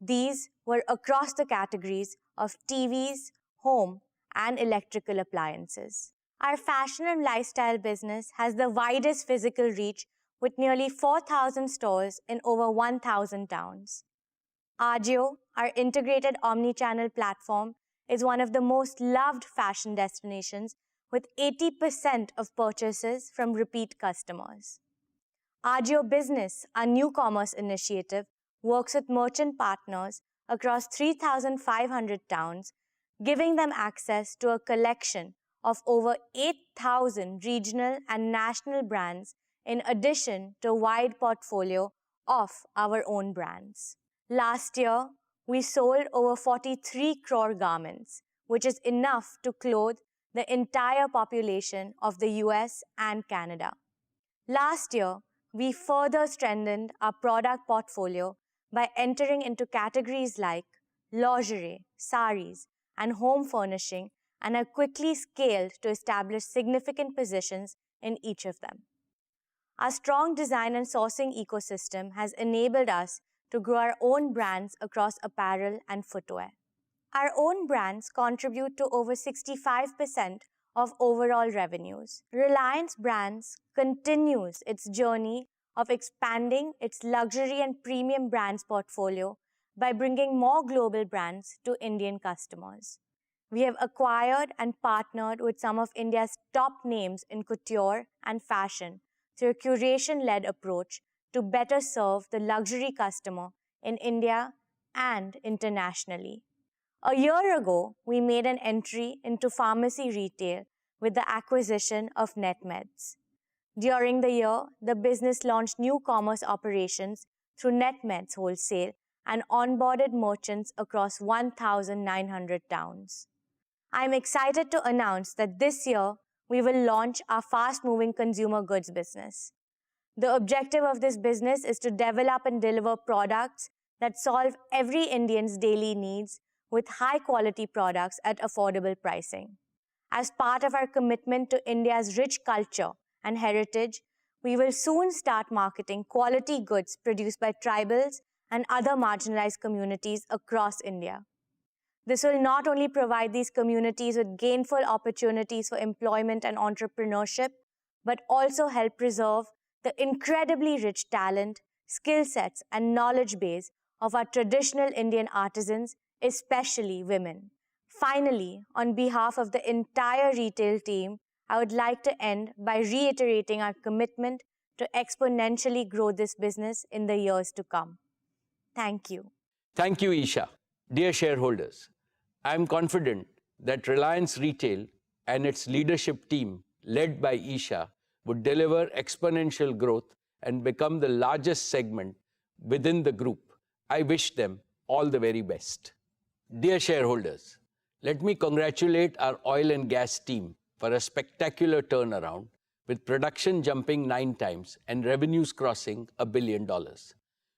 These were across the categories of TVs, home, and electrical appliances. Our fashion and lifestyle business has the widest physical reach with nearly 4,000 stores in over 1,000 towns. Ajio, our integrated omni-channel platform, is one of the most loved fashion destinations with 80% of purchases from repeat customers. Ajio Business, our new commerce initiative, works with merchant partners across 3,500 towns, giving them access to a collection of over 8,000 regional and national brands in addition to a wide portfolio of our own brands. Last year, we sold over 43 crore garments, which is enough to clothe the entire population of the US and Canada. Last year, we further strengthened our product portfolio by entering into categories like lingerie, saris, and home furnishing, and have quickly scaled to establish significant positions in each of them. Our strong design and sourcing ecosystem has enabled us to grow our own brands across apparel and footwear. Our own brands contribute to over 65% of overall revenues. Reliance Brands continues its journey of expanding its luxury and premium brands portfolio by bringing more global brands to Indian customers. We have acquired and partnered with some of India's top names in couture and fashion through a curation-led approach to better serve the luxury customer in India and internationally. A year ago, we made an entry into pharmacy retail with the acquisition of NetMeds. During the year, the business launched new commerce operations through NetMeds Wholesale and onboarded merchants across 1,900 towns. I'm excited to announce that this year, we will launch our fast-moving consumer goods business. The objective of this business is to develop and deliver products that solve every Indian's daily needs with high-quality products at affordable pricing. As part of our commitment to India's rich culture and heritage, we will soon start marketing quality goods produced by tribals and other marginalized communities across India. This will not only provide these communities with gainful opportunities for employment and entrepreneurship, but also help preserve the incredibly rich talent, skill sets, and knowledge base of our traditional Indian artisans, especially women. Finally, on behalf of the entire retail team, I would like to end by reiterating our commitment to exponentially grow this business in the years to come. Thank you. Thank you, Isha. Dear shareholders, I am confident that Reliance Retail and its leadership team, led by Isha, would deliver exponential growth and become the largest segment within the group. I wish them all the very best. Dear shareholders, let me congratulate our oil and gas team for a spectacular turnaround, with production jumping 9 times and revenues crossing $1 billion.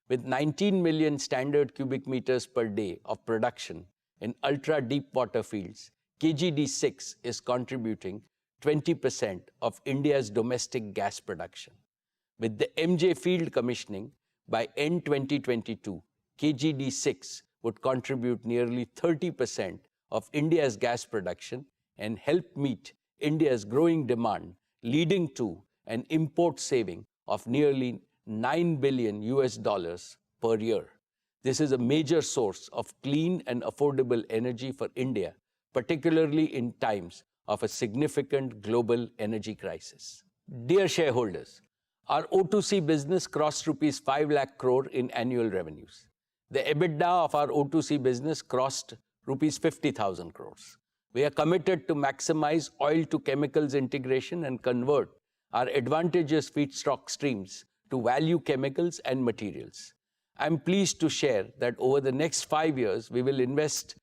With 19 million standard cubic meters per day of production in ultra-deep water fields, KGD6 is contributing 20% of India's domestic gas production. With the MJ field commissioning, by end 2022, KGD6 would contribute nearly 30% of India's gas production and help meet India's growing demand, leading to an import saving of nearly $9 billion per year. This is a major source of clean and affordable energy for India, particularly in times of a significant global energy crisis. Dear shareholders, our O2C business crossed rupees 5 lakh crore in annual revenues. The EBITDA of our O2C business crossed rupees 50,000 crores. We are committed to maximize oil to chemicals integration and convert our advantageous feedstock streams to value chemicals and materials. I'm pleased to share that over the next 5 years, we will invest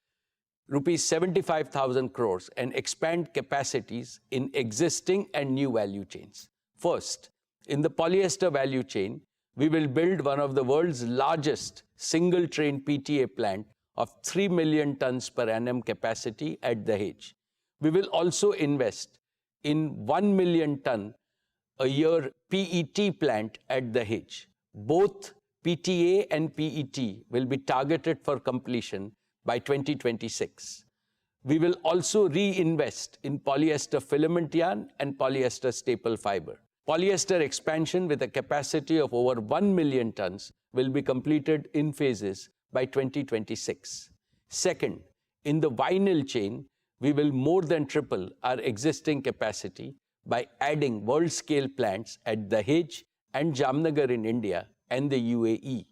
rupees 75,000 crores and expand capacities in existing and new value chains. First, in the polyester value chain, we will build one of the world's largest single-train PTA plant of 3 million tons per annum capacity at Dahej. We will also invest in 1 million ton a year PET plant at Dahej. Both PTA and PET will be targeted for completion by 2026. We will also reinvest in polyester filament yarn and polyester staple fiber. Polyester expansion with a capacity of over 1 million tons will be completed in phases by 2026. Second, in the vinyl chain, we will more than triple our existing capacity by adding world-scale plants at Dahej and Jamnagar in India and the UAE.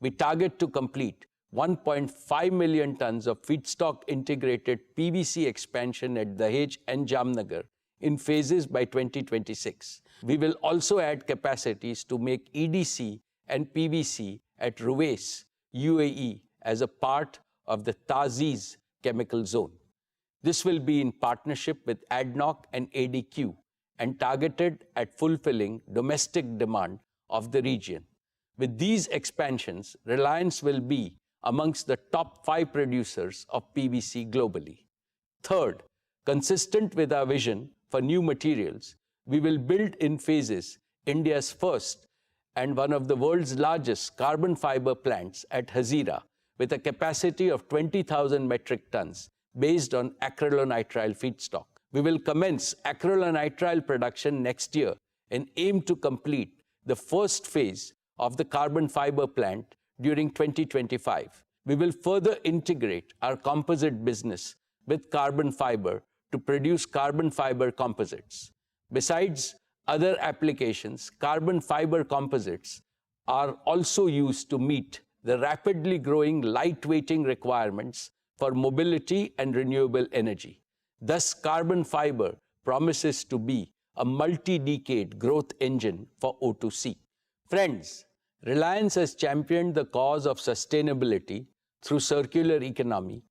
We target to complete 1.5 million tons of feedstock integrated PVC expansion at Dahej and Jamnagar in phases by 2026. We will also add capacities to make EDC and PVC at Ruwais, UAE, as a part of the Taziz chemical zone. This will be in partnership with ADNOC and ADQ and targeted at fulfilling domestic demand of the region. With these expansions, Reliance will be amongst the top 5 producers of PVC globally. Third, consistent with our vision for new materials, we will build in phases India's first and one of the world's largest carbon fiber plants at Hazira with a capacity of 20,000 metric tons based on acrylonitrile feedstock. We will commence acrylonitrile production next year and aim to complete the first phase of the carbon fiber plant during 2025. We will further integrate our composite business with carbon fiber to produce carbon fiber composites. Besides other applications, carbon fiber composites are also used to meet the rapidly growing lightweighting requirements for mobility and renewable energy. Thus, carbon fiber promises to be a multi-decade growth engine for O2C. Friends, Reliance has championed the cause of sustainability through circular economy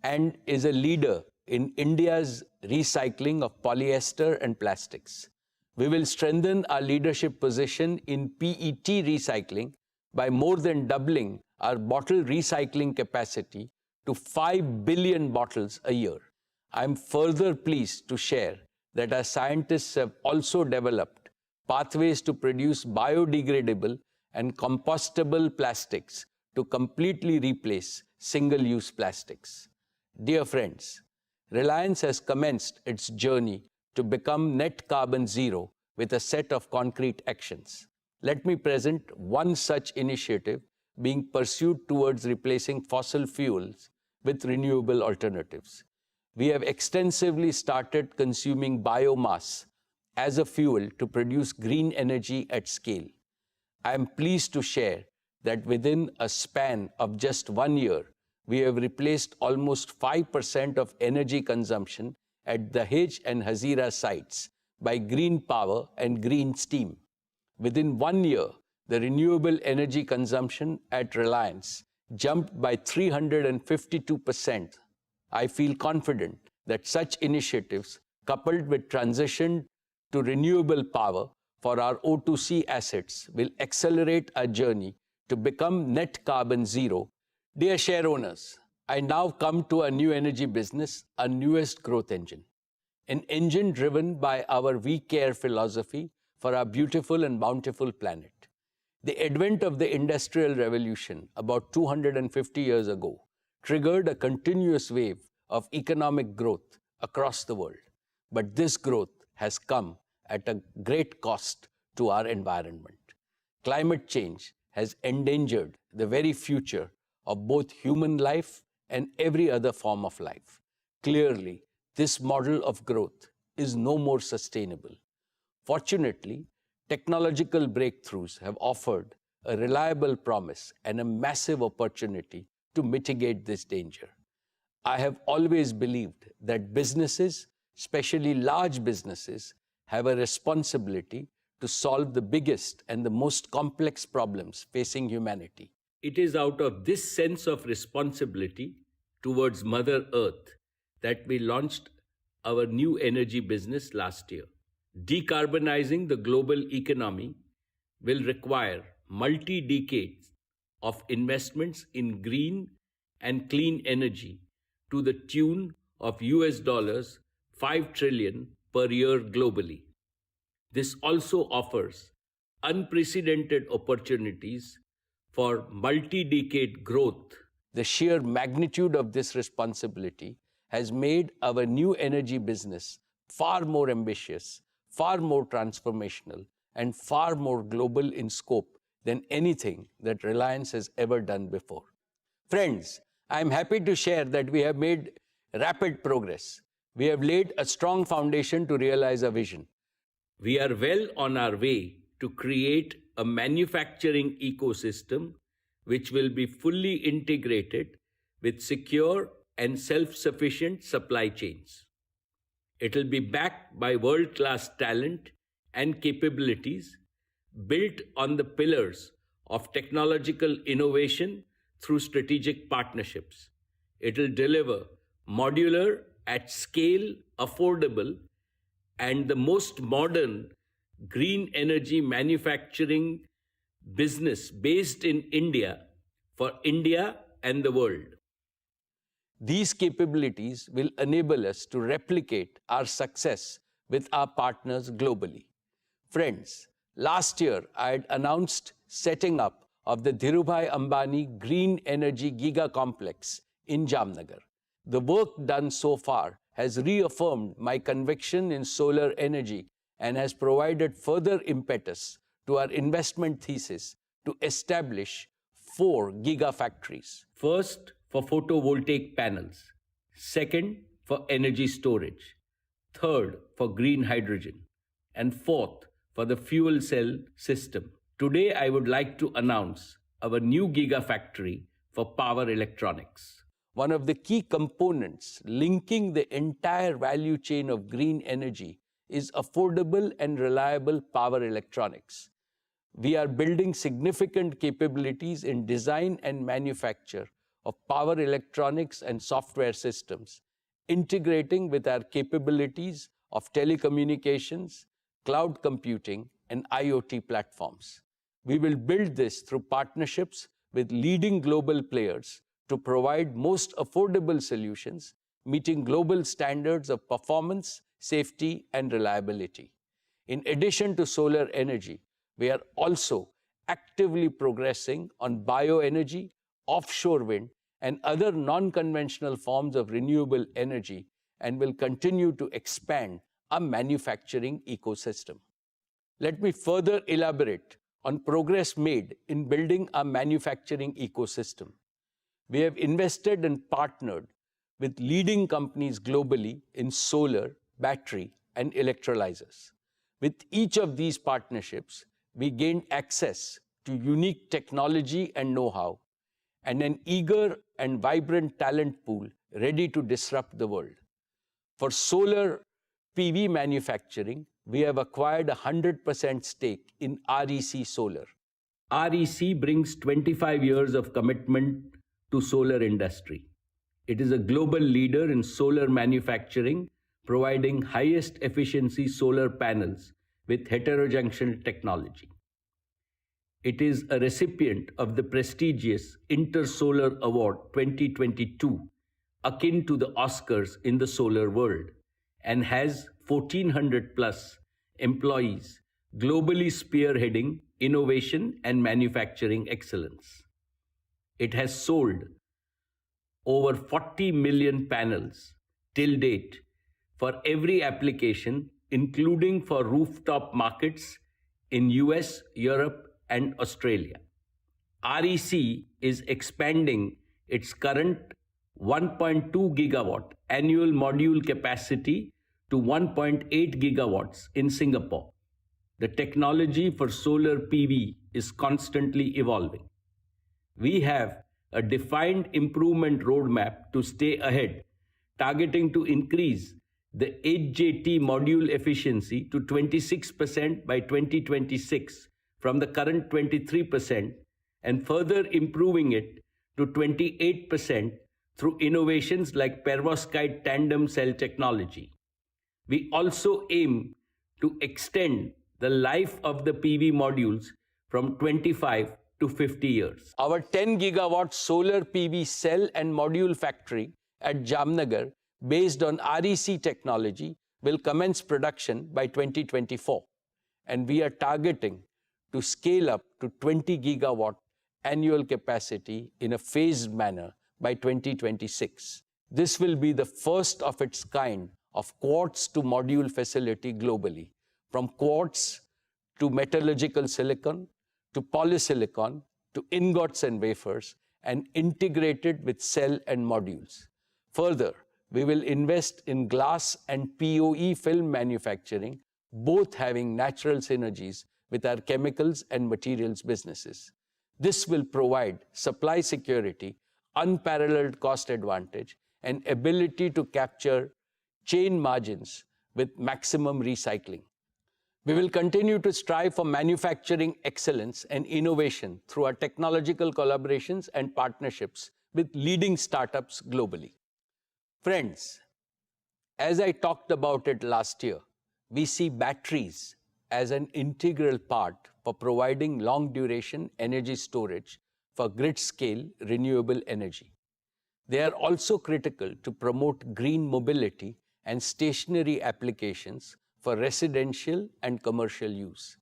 and is a leader in India's recycling of polyester and plastics. We will strengthen our leadership position in PET recycling by more than doubling our bottle recycling capacity to 5 billion bottles a year. I am further pleased to share that our scientists have also developed pathways to produce biodegradable and compostable plastics to completely replace single-use plastics. Dear friends, Reliance has commenced its journey to become net carbon zero with a set of concrete actions. Let me present one such initiative being pursued towards replacing fossil fuels with renewable alternatives. We have extensively started consuming biomass as a fuel to produce green energy at scale. I am pleased to share that within a span of just 1 year, we have replaced almost 5% of energy consumption at the Dahej and Hazira sites by green power and green steam. Within 1 year, the renewable energy consumption at Reliance jumped by 352%. I feel confident that such initiatives, coupled with transition to renewable power for our O2C assets, will accelerate our journey to become net carbon zero. Dear share owners, I now come to our new energy business, our newest growth engine. An engine driven by our We Care philosophy for our beautiful and bountiful planet. The advent of the Industrial Revolution about 250 years ago triggered a continuous wave of economic growth across the world. But this growth has come at a great cost to our environment. Climate change has endangered the very future of both human life and every other form of life. Clearly, this model of growth is no more sustainable. Fortunately, technological breakthroughs have offered a reliable promise and a massive opportunity to mitigate this danger. I have always believed that businesses, especially large businesses, have a responsibility to solve the biggest and the most complex problems facing humanity. It is out of this sense of responsibility towards Mother Earth that we launched our new energy business last year. Decarbonizing the global economy will require multi-decades of investments in green and clean energy to the tune of $5 trillion per year globally. This also offers unprecedented opportunities for multi-decade growth. The sheer magnitude of this responsibility has made our new energy business far more ambitious, far more transformational, and far more global in scope than anything that Reliance has ever done before. Friends, I am happy to share that we have made rapid progress. We have laid a strong foundation to realize our vision. We are well on our way to create a manufacturing ecosystem which will be fully integrated with secure and self-sufficient supply chains. It will be backed by world-class talent and capabilities built on the pillars of technological innovation through strategic partnerships. It will deliver modular at scale, affordable, and the most modern green energy manufacturing business based in India for India and the world. These capabilities will enable us to replicate our success with our partners globally. Friends, last year I had announced setting up of the Dhirubhai Ambani Green Energy Giga Complex in Jamnagar. The work done so far has reaffirmed my conviction in solar energy and has provided further impetus to our investment thesis to establish 4 gigafactories. First, for photovoltaic panels. Second, for energy storage. Third, for green hydrogen. And fourth, for the fuel cell system. Today, I would like to announce our new gigafactory for power electronics. One of the key components linking the entire value chain of green energy is affordable and reliable power electronics. We are building significant capabilities in design and manufacture of power electronics and software systems, integrating with our capabilities of telecommunications, cloud computing, and IoT platforms. We will build this through partnerships with leading global players to provide most affordable solutions, meeting global standards of performance, safety, and reliability. In addition to solar energy, we are also actively progressing on bioenergy, offshore wind, and other non-conventional forms of renewable energy, and will continue to expand our manufacturing ecosystem. Let me further elaborate on progress made in building our manufacturing ecosystem. We have invested and partnered with leading companies globally in solar, battery, and electrolyzers. With each of these partnerships, we gained access to unique technology and know-how, and an eager and vibrant talent pool ready to disrupt the world. For solar PV manufacturing, we have acquired a 100% stake in REC Solar. REC brings 25 years of commitment to solar industry. It is a global leader in solar manufacturing, providing highest efficiency solar panels with heterojunction technology. It is a recipient of the prestigious Intersolar Award 2022, akin to the Oscars in the solar world, and has 1,400 plus employees globally spearheading innovation and manufacturing excellence. It has sold over 40 million panels till date for every application, including for rooftop markets in US, Europe, and Australia. REC is expanding its current 1.2 gigawatt annual module capacity to 1.8 gigawatts in Singapore. The technology for solar PV is constantly evolving. We have a defined improvement roadmap to stay ahead, targeting to increase the HJT module efficiency to 26% by 2026 from the current 23%, and further improving it to 28% through innovations like perovskite tandem cell technology. We also aim to extend the life of the PV modules from 25 to 50 years. Our 10 gigawatt solar PV cell and module factory at Jamnagar, based on REC technology, will commence production by 2024. And we are targeting to scale up to 20 gigawatt annual capacity in a phased manner by 2026. This will be the first of its kind of quartz to module facility globally, from quartz to metallurgical silicon, to polysilicon, to ingots and wafers, and integrated with cell and modules. Further, we will invest in glass and POE film manufacturing, both having natural synergies with our chemicals and materials businesses. This will provide supply security, unparalleled cost advantage, and ability to capture chain margins with maximum recycling. We will continue to strive for manufacturing excellence and innovation through our technological collaborations and partnerships with leading startups globally. Friends, As I talked about it last year, we see batteries as an integral part for providing long-duration energy storage for grid-scale renewable energy. They are also critical to promote green mobility and stationary applications for residential and commercial use.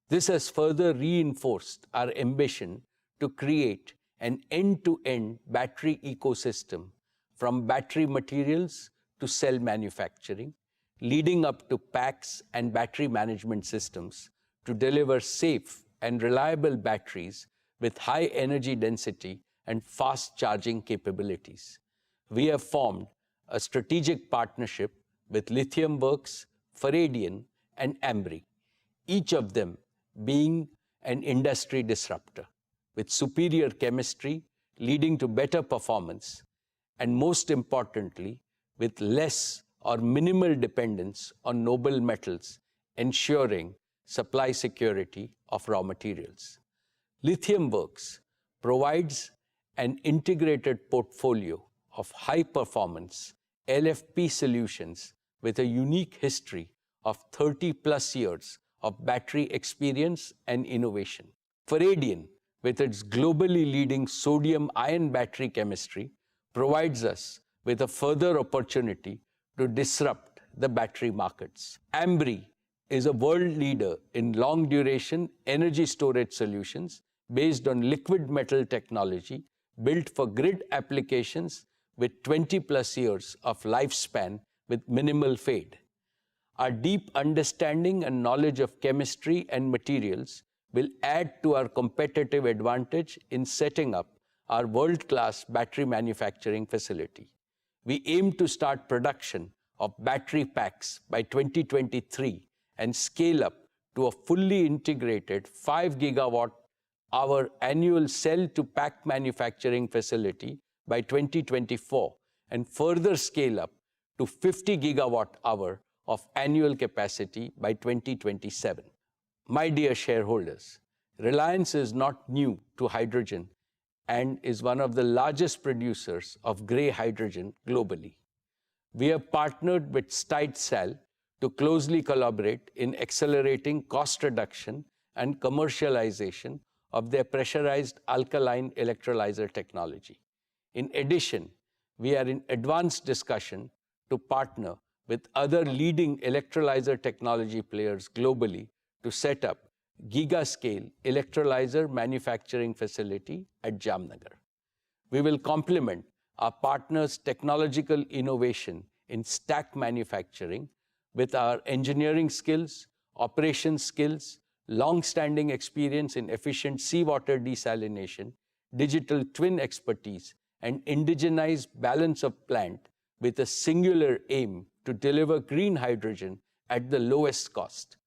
This has further reinforced our ambition to create an end-to-end battery ecosystem from battery materials to cell manufacturing, leading up to packs and battery management systems to deliver safe and reliable batteries with high energy density and fast charging capabilities. We have formed a strategic partnership with Lithium Works, Faradian, and Ambri, each of them being an industry disruptor, with superior chemistry leading to better performance, and most importantly, with less or minimal dependence on noble metals, ensuring supply security of raw materials. Lithium Works provides an integrated portfolio of high-performance LFP solutions with a unique history of 30+ years of battery experience and innovation. Faradian, with its globally leading sodium-ion battery chemistry, provides us with a further opportunity to disrupt the battery markets. Ambri is a world leader in long-duration energy storage solutions based on liquid metal technology built for grid applications with 20+ years of lifespan with minimal fade. Our deep understanding and knowledge of chemistry and materials will add to our competitive advantage in setting up our world-class battery manufacturing facility. We aim to start production of battery packs by 2023 and scale up to a fully integrated 5 GWh annual cell-to-pack manufacturing facility by 2024 and further scale up to 50 GWh of annual capacity by 2027. My dear shareholders, Reliance is not new to hydrogen and is one of the largest producers of grey hydrogen globally. We have partnered with Stitesal to closely collaborate in accelerating cost reduction and commercialization of their pressurized alkaline electrolyzer technology. In addition, we are in advanced discussion to partner with other leading electrolyzer technology players globally to set up giga-scale electrolyzer manufacturing facility at Jamnagar. We will complement our partners' technological innovation in stack manufacturing with our engineering skills, operations skills, long-standing experience in efficient seawater desalination, digital twin expertise, and indigenized balance of plant with a singular aim to deliver green hydrogen at the lowest cost.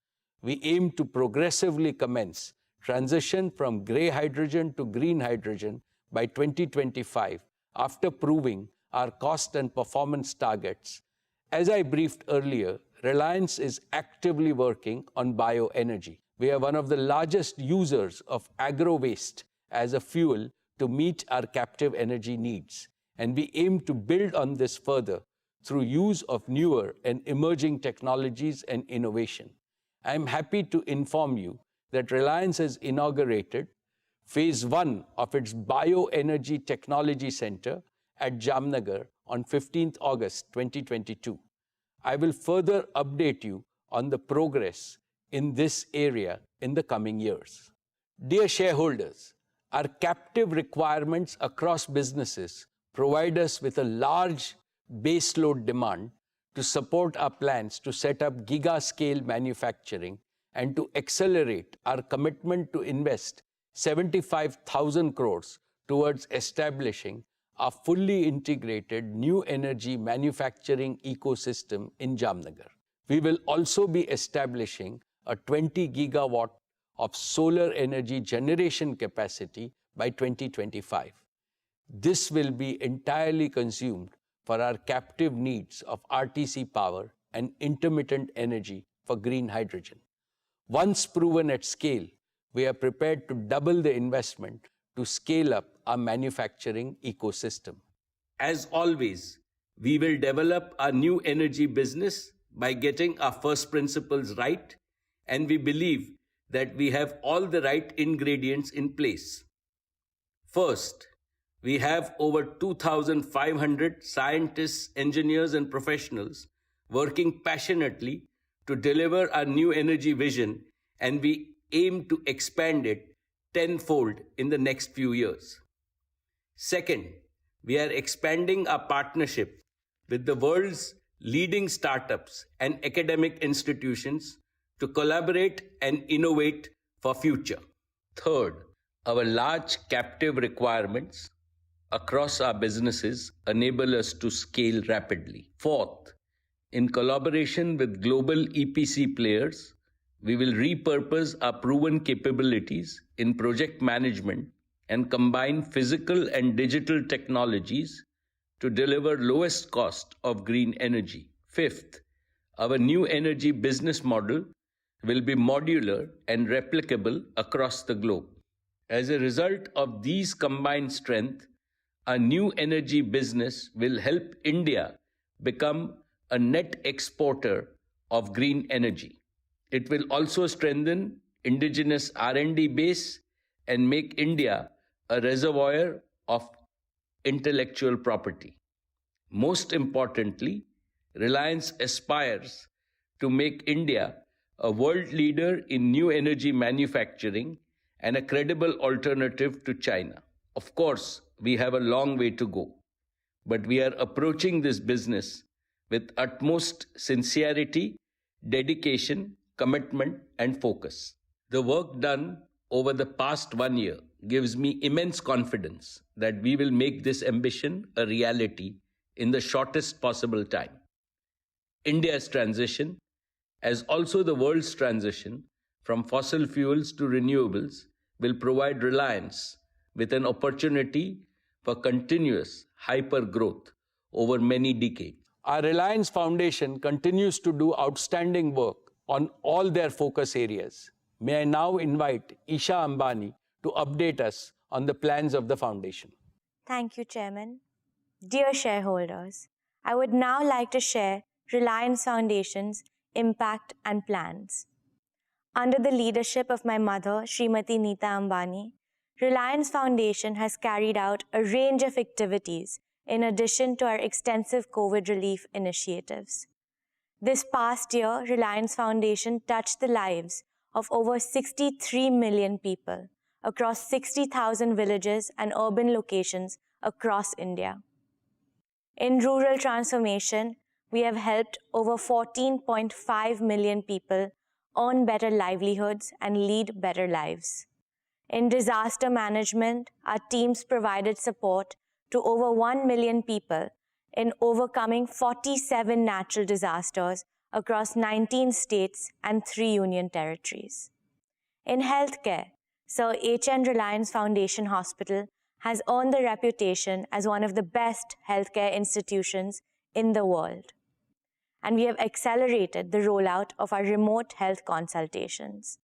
We aim to progressively commence transition from grey hydrogen to green hydrogen by 2025 after proving our cost and performance targets. As I briefed earlier, Reliance is actively working on bioenergy. We are one of the largest users of agro-waste as a fuel to meet our captive energy needs, and we aim to build on this further through use of newer and emerging technologies and innovation. I am happy to inform you that Reliance has inaugurated Phase 1 of its Bioenergy Technology Center at Jamnagar on 15th August 2022. I will further update you on the progress in this area in the coming years. Dear shareholders, our captive requirements across businesses provide us with a large baseload demand to support our plans to set up giga-scale manufacturing and to accelerate our commitment to invest 75,000 crores towards establishing a fully integrated new energy manufacturing ecosystem in Jamnagar. We will also be establishing a 20 gigawatt of solar energy generation capacity by 2025. This will be entirely consumed for our captive needs of RTC power and intermittent energy for green hydrogen. Once proven at scale, we are prepared to double the investment to scale up our manufacturing ecosystem. As always, We will develop our new energy business by getting our first principles right, and we believe that we have all the right ingredients in place. First, we have over 2,500 scientists, engineers, and professionals working passionately to deliver our new energy vision, and we aim to expand it tenfold in the next few years. Second, we are expanding our partnership with the world's leading startups and academic institutions to collaborate and innovate for future. Third, our large captive requirements across our businesses enable us to scale rapidly. Fourth, in collaboration with global EPC players, we will repurpose our proven capabilities in project management and combine physical and digital technologies to deliver lowest cost of green energy. Fifth, our new energy business model will be modular and replicable across the globe. As a result of these combined strengths, our new energy business will help India become a net exporter of green energy. It will also strengthen indigenous R&D base and make India a reservoir of intellectual property. Most importantly, Reliance aspires to make India a world leader in new energy manufacturing and a credible alternative to China. Of course, we have a long way to go, but we are approaching this business with utmost sincerity, dedication, commitment, and focus. The work done over the past 1 year gives me immense confidence that we will make this ambition a reality in the shortest possible time. India's transition, as also the world's transition from fossil fuels to renewables, will provide Reliance with an opportunity for continuous hyper-growth over many decades. Our Reliance Foundation continues to do outstanding work on all their focus areas. May I now invite Isha Ambani to update us on the plans of the foundation. Thank you, Chairman. Dear shareholders, I would now like to share Reliance Foundation's impact and plans. Under the leadership of my mother, Srimati Neeta Ambani, Reliance Foundation has carried out a range of activities in addition to our extensive COVID relief initiatives. This past year, Reliance Foundation touched the lives of over 63 million people across 60,000 villages and urban locations across India. In rural transformation, we have helped over 14.5 million people earn better livelihoods and lead better lives. In disaster management, our teams provided support to over 1 million people in overcoming 47 natural disasters across 19 states and 3 union territories. In healthcare, Sir H.N. Reliance Foundation Hospital has earned the reputation as one of the best healthcare institutions in the world. And we have accelerated the rollout of our remote health consultations.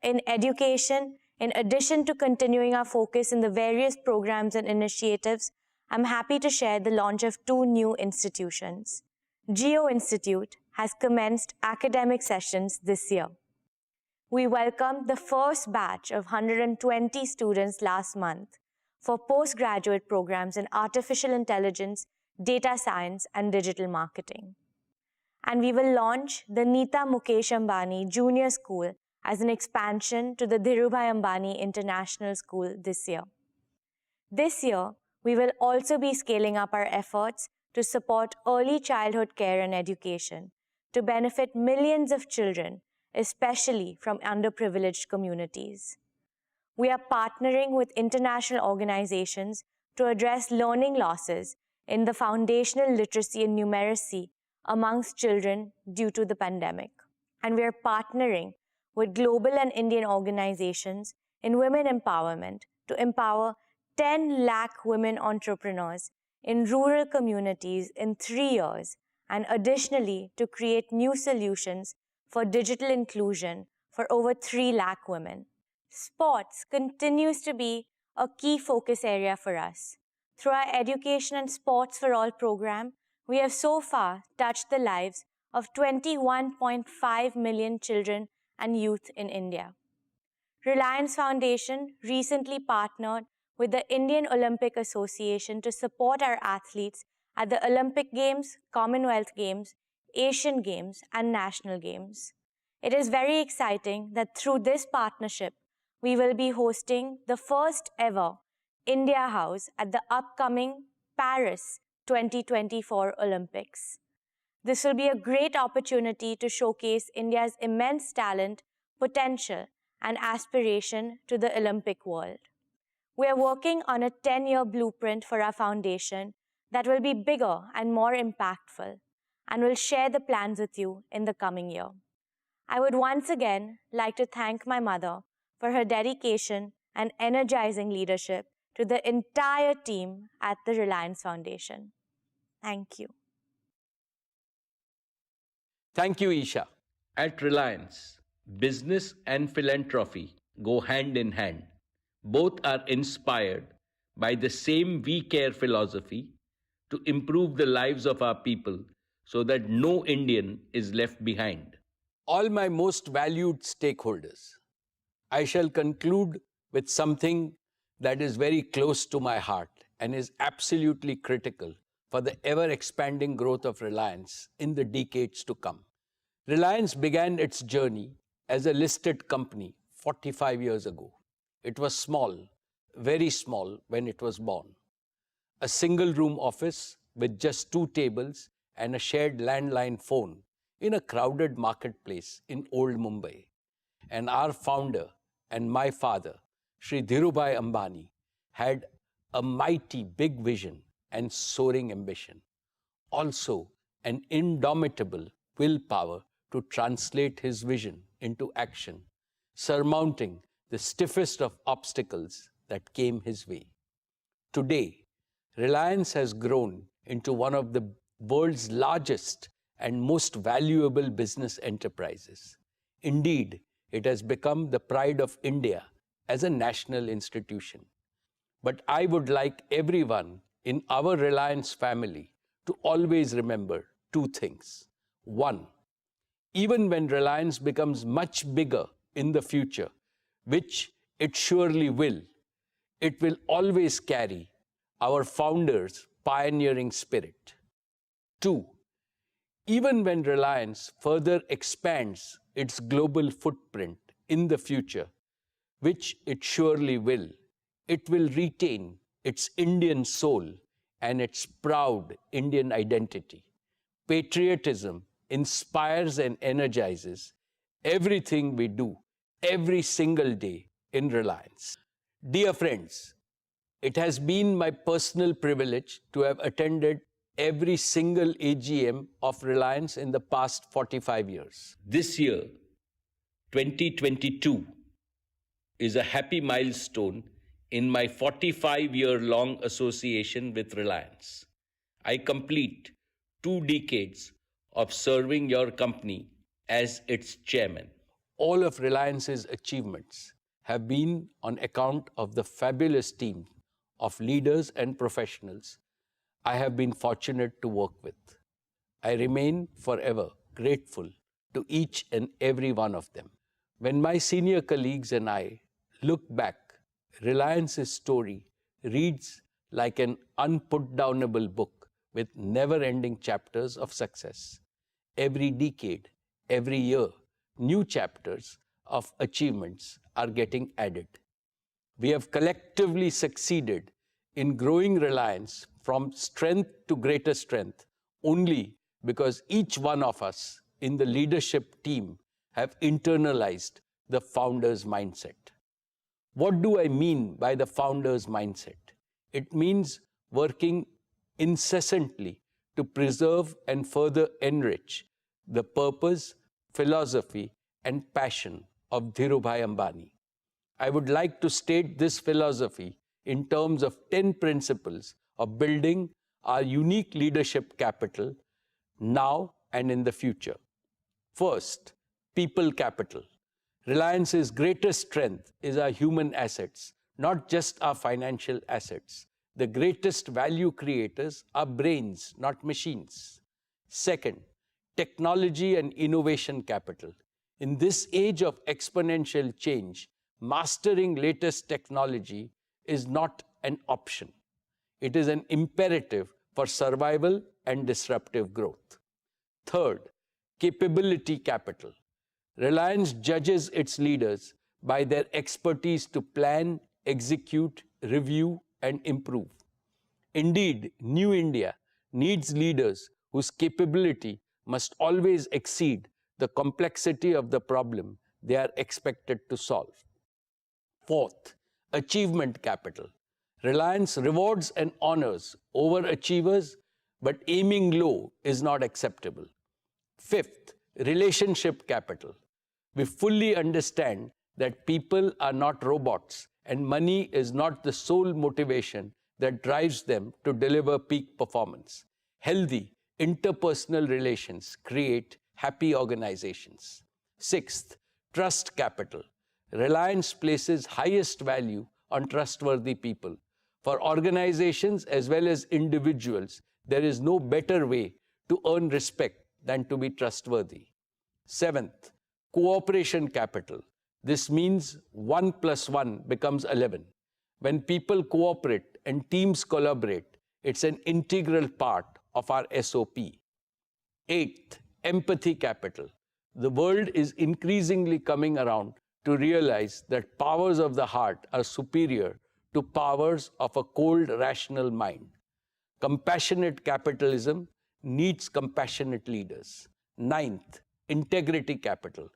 In education, in addition to continuing our focus in the various programs and initiatives, I'm happy to share the launch of 2 new institutions. Geo Institute has commenced academic sessions this year. We welcomed the first batch of 120 students last month for postgraduate programs in artificial intelligence, data science, and digital marketing. And we will launch the Neeta Mukesh Ambani Junior School as an expansion to the Dhirubhai Ambani International School this year. This year, we will also be scaling up our efforts to support early childhood care and education to benefit millions of children, especially from underprivileged communities. We are partnering with international organizations to address learning losses in the foundational literacy and numeracy amongst children due to the pandemic. And we are partnering with global and Indian organizations in women empowerment to empower 10 lakh women entrepreneurs in rural communities in 3 years, and additionally to create new solutions for digital inclusion for over 3 lakh women. Sports continues to be a key focus area for us. Through our Education and Sports for All program, we have so far touched the lives of 21.5 million children and youth in India. Reliance Foundation recently partnered with the Indian Olympic Association to support our athletes at the Olympic Games, Commonwealth Games, Asian Games, and National Games. It is very exciting that through this partnership, we will be hosting the first ever India House at the upcoming Paris 2024 Olympics. This will be a great opportunity to showcase India's immense talent, potential, and aspiration to the Olympic world. We are working on a 10-year blueprint for our foundation that will be bigger and more impactful, and will share the plans with you in the coming year. I would once again like to thank my mother for her dedication and energizing leadership to the entire team at the Reliance Foundation. Thank you. Thank you, Isha. At Reliance, business and philanthropy go hand in hand. Both are inspired by the same we care philosophy to improve the lives of our people so that no Indian is left behind. All my most valued stakeholders, I shall conclude with something that is very close to my heart and is absolutely critical for the ever-expanding growth of Reliance in the decades to come. Reliance began its journey as a listed company 45 years ago. It was small, very small when it was born. A single-room office with just 2 tables and a shared landline phone in a crowded marketplace in old Mumbai. And our founder and my father, Shri Dhirubhai Ambani, had a mighty big vision and soaring ambition. Also, an indomitable willpower to translate his vision into action, surmounting the stiffest of obstacles that came his way. Today, Reliance has grown into one of the world's largest and most valuable business enterprises. Indeed, it has become the pride of India as a national institution. But I would like everyone in our Reliance family to always remember 2 things. 1, even when Reliance becomes much bigger in the future, which it surely will, it will always carry our founders' pioneering spirit. 2, even when Reliance further expands its global footprint in the future, which it surely will, it will retain its Indian soul and its proud Indian identity. Patriotism inspires and energizes everything we do every single day in Reliance. Dear friends, it has been my personal privilege to have attended every single AGM of Reliance in the past 45 years. This year, 2022, is a happy milestone in my 45-year-long association with Reliance. I complete 2 decades of serving your company as its chairman. All of Reliance's achievements have been on account of the fabulous team of leaders and professionals I have been fortunate to work with. I remain forever grateful to each and every one of them. When my senior colleagues and I look back, Reliance's story reads like an unputdownable book with never-ending chapters of success. Every decade, every year, new chapters of achievements are getting added. We have collectively succeeded in growing Reliance from strength to greater strength only because each one of us in the leadership team have internalized the founder's mindset. What do I mean by the founder's mindset? It means working incessantly to preserve and further enrich the purpose, philosophy, and passion of Dhirubhai Ambani. I would like to state this philosophy in terms of 10 principles of building our unique leadership capital now and in the future. First, people capital. Reliance's greatest strength is our human assets, not just our financial assets. the greatest value creators are brains, not machines. Second, technology and innovation capital. In this age of exponential change, mastering latest technology is not an option. It is an imperative for survival and disruptive growth. Third, capability capital. Reliance judges its leaders by their expertise to plan, execute, review, and improve. Indeed, New India needs leaders whose capability must always exceed the complexity of the problem they are expected to solve. Fourth, achievement capital. Reliance rewards and honors overachievers, but aiming low is not acceptable. Fifth, relationship capital. We fully understand that people are not robots and money is not the sole motivation that drives them to deliver peak performance. Healthy interpersonal relations create happy organizations. Sixth, trust capital. Reliance places highest value on trustworthy people. For organizations as well as individuals, there is no better way to earn respect than to be trustworthy. Seventh, cooperation capital. This means 1 + 1 becomes 11. When people cooperate and teams collaborate, it's an integral part of our SOP. Eighth, empathy capital. The world is increasingly coming around to realize that powers of the heart are superior to powers of a cold, rational mind. Compassionate capitalism needs compassionate leaders. Ninth, integrity capital.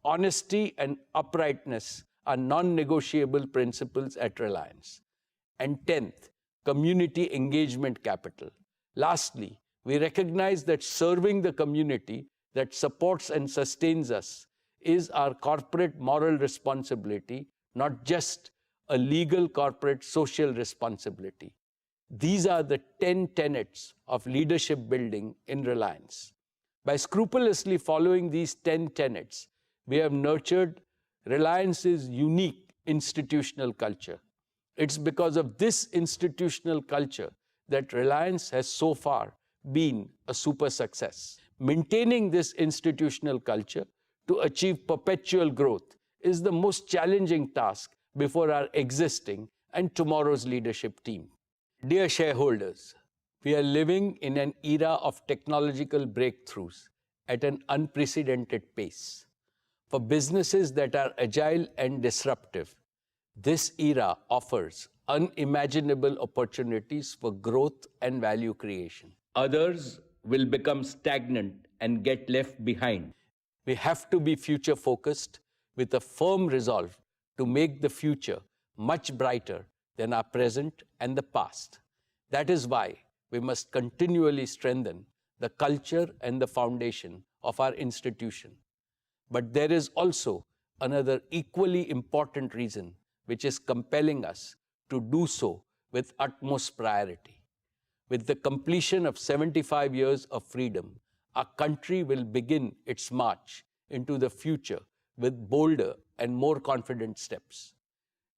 Honesty and uprightness are non-negotiable principles at Reliance. And 10th, community engagement capital. Lastly, we recognize that serving the community that supports and sustains us is our corporate moral responsibility, not just a legal corporate social responsibility. These are the 10 tenets of leadership building in Reliance. By scrupulously following these 10 tenets, we have nurtured Reliance's unique institutional culture. It's because of this institutional culture that Reliance has so far been a super success. Maintaining this institutional culture to achieve perpetual growth is the most challenging task before our existing and tomorrow's leadership team. Dear shareholders, we are living in an era of technological breakthroughs at an unprecedented pace. For businesses that are agile and disruptive, this era offers unimaginable opportunities for growth and value creation. Others will become stagnant and get left behind. We have to be future-focused with a firm resolve to make the future much brighter than our present and the past. That is why we must continually strengthen the culture and the foundation of our institution. But there is also another equally important reason which is compelling us to do so with utmost priority. With the completion of 75 years of freedom, our country will begin its march into the future with bolder and more confident steps.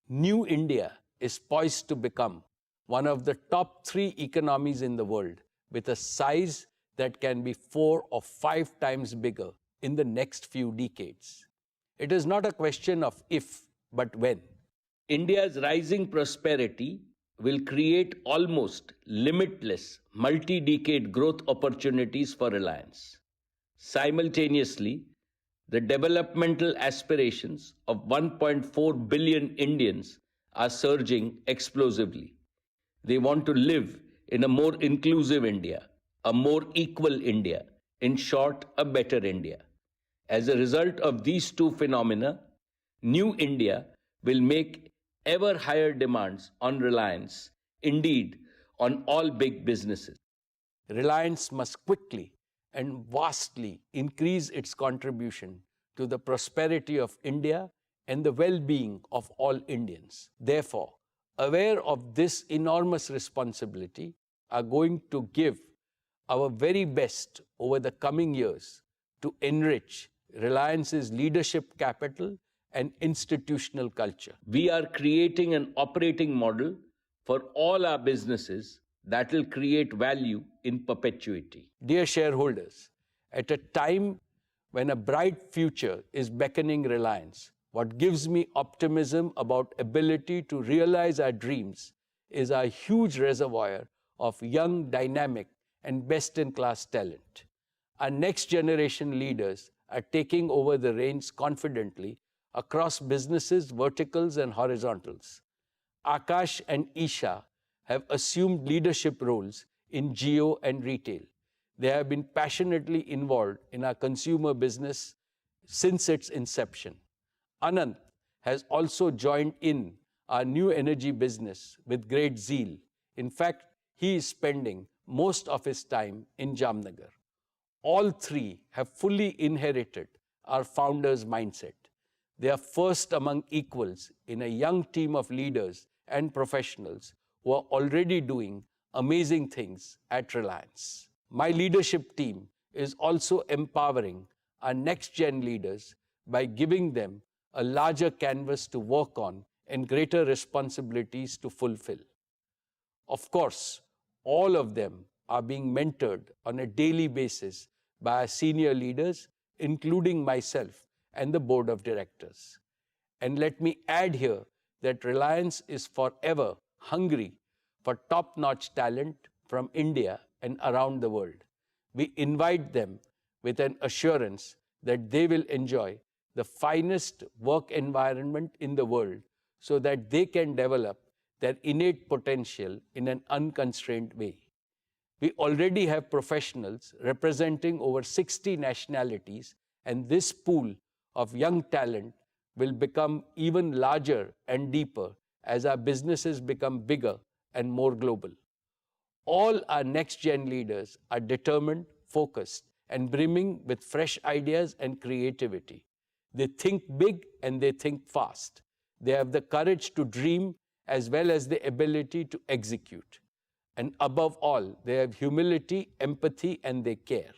New India is poised to become one of the top 3 economies in the world with a size that can be 4 or 5 times bigger in the next few decades. It is not a question of if, but when. India's rising prosperity will create almost limitless multi-decade growth opportunities for Reliance. Simultaneously, the developmental aspirations of 1.4 billion Indians are surging explosively. They want to live in a more inclusive India, a more equal India, in short, a better India. As a result of these two phenomena, New India will make ever higher demands on Reliance, indeed, on all big businesses. Reliance must quickly and vastly increase its contribution to the prosperity of India and the well-being of all Indians. Therefore, aware of this enormous responsibility, are going to give our very best over the coming years to enrich Reliance's leadership capital and institutional culture. We are creating an operating model for all our businesses that will create value in perpetuity. Dear shareholders, at a time when a bright future is beckoning Reliance, what gives me optimism about ability to realize our dreams is our huge reservoir of young, dynamic, and best-in-class talent. Our next generation leaders are taking over the reins confidently across businesses, verticals, and horizontals. Akash and Isha have assumed leadership roles in Geo and retail. They have been passionately involved in our consumer business since its inception. Anant has also joined in our new energy business with great zeal. In fact, he is spending most of his time in Jamnagar. All three have fully inherited our founders' mindset. They are first among equals in a young team of leaders and professionals who are already doing amazing things at Reliance. My leadership team is also empowering our next-gen leaders by giving them a larger canvas to work on and greater responsibilities to fulfill. Of course, all of them are being mentored on a daily basis by our senior leaders, including myself and the board of directors. And let me add here that Reliance is forever hungry for top-notch talent from India and around the world. We invite them with an assurance that they will enjoy the finest work environment in the world so that they can develop their innate potential in an unconstrained way. We already have professionals representing over 60 nationalities, and this pool of young talent will become even larger and deeper as our businesses become bigger and more global. All our next-gen leaders are determined, focused, and brimming with fresh ideas and creativity. They think big and they think fast. They have the courage to dream as well as the ability to execute. And above all, they have humility, empathy, and they care.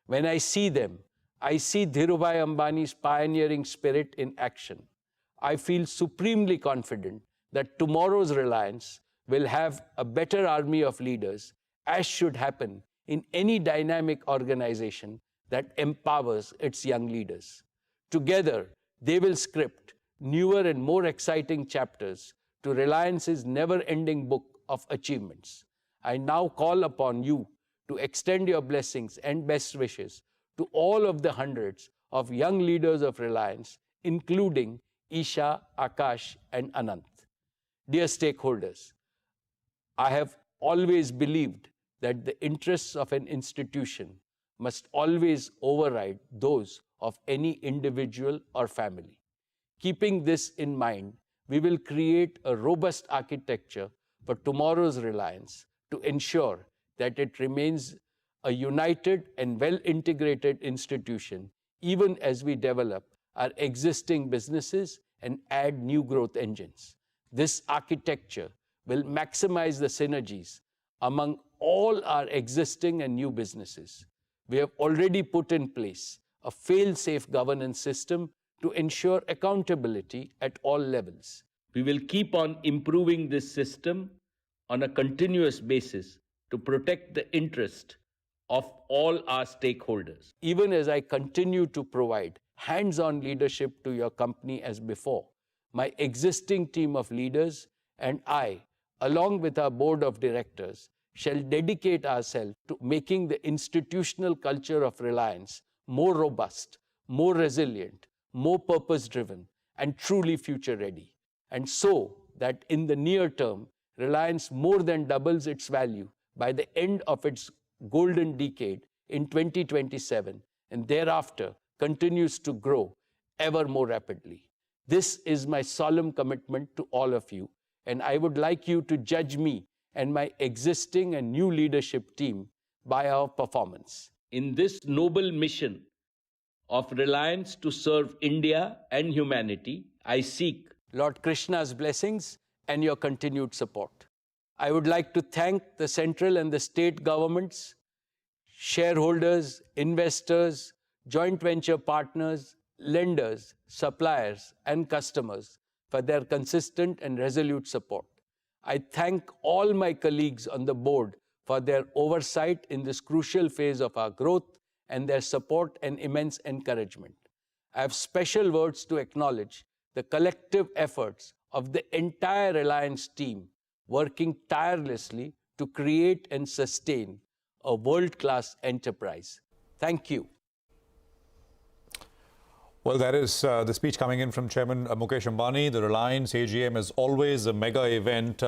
When I see them, I see Dhirubhai Ambani's pioneering spirit in action. I feel supremely confident that tomorrow's Reliance will have a better army of leaders, as should happen in any dynamic organization that empowers its young leaders. Together, they will script newer and more exciting chapters to Reliance's never-ending book of achievements. I now call upon you to extend your blessings and best wishes to all of the hundreds of young leaders of Reliance, including Isha, Akash, and Anant. Dear stakeholders, I have always believed that the interests of an institution must always override those of any individual or family. Keeping this in mind, we will create a robust architecture for tomorrow's Reliance to ensure that it remains a united and well-integrated institution, even as we develop our existing businesses and add new growth engines. This architecture will maximize the synergies among all our existing and new businesses. We have already put in place a fail-safe governance system to ensure accountability at all levels. We will keep on improving this system on a continuous basis to protect the interest of all our stakeholders. Even as I continue to provide hands-on leadership to your company as before, my existing team of leaders and I, along with our board of directors, shall dedicate ourselves to making the institutional culture of Reliance more robust, more resilient, more purpose-driven, and truly future-ready. And so that in the near term, Reliance more than doubles its value by the end of its golden decade in 2027, and thereafter continues to grow ever more rapidly. This is my solemn commitment to all of you, and I would like you to judge me and my existing and new leadership team by our performance. In this noble mission of Reliance to serve India and humanity, I seek Lord Krishna's blessings and your continued support. I would like to thank the central and the state governments, shareholders, investors, joint venture partners, lenders, suppliers, and customers for their consistent and resolute support. I thank all my colleagues on the board for their oversight in this crucial phase of our growth and their support and immense encouragement. I have special words to acknowledge the collective efforts of the entire Reliance team working tirelessly to create and sustain a world-class enterprise. Thank you. Well, that is the speech coming in from Chairman Mukesh Ambani. The Reliance AGM is always a mega event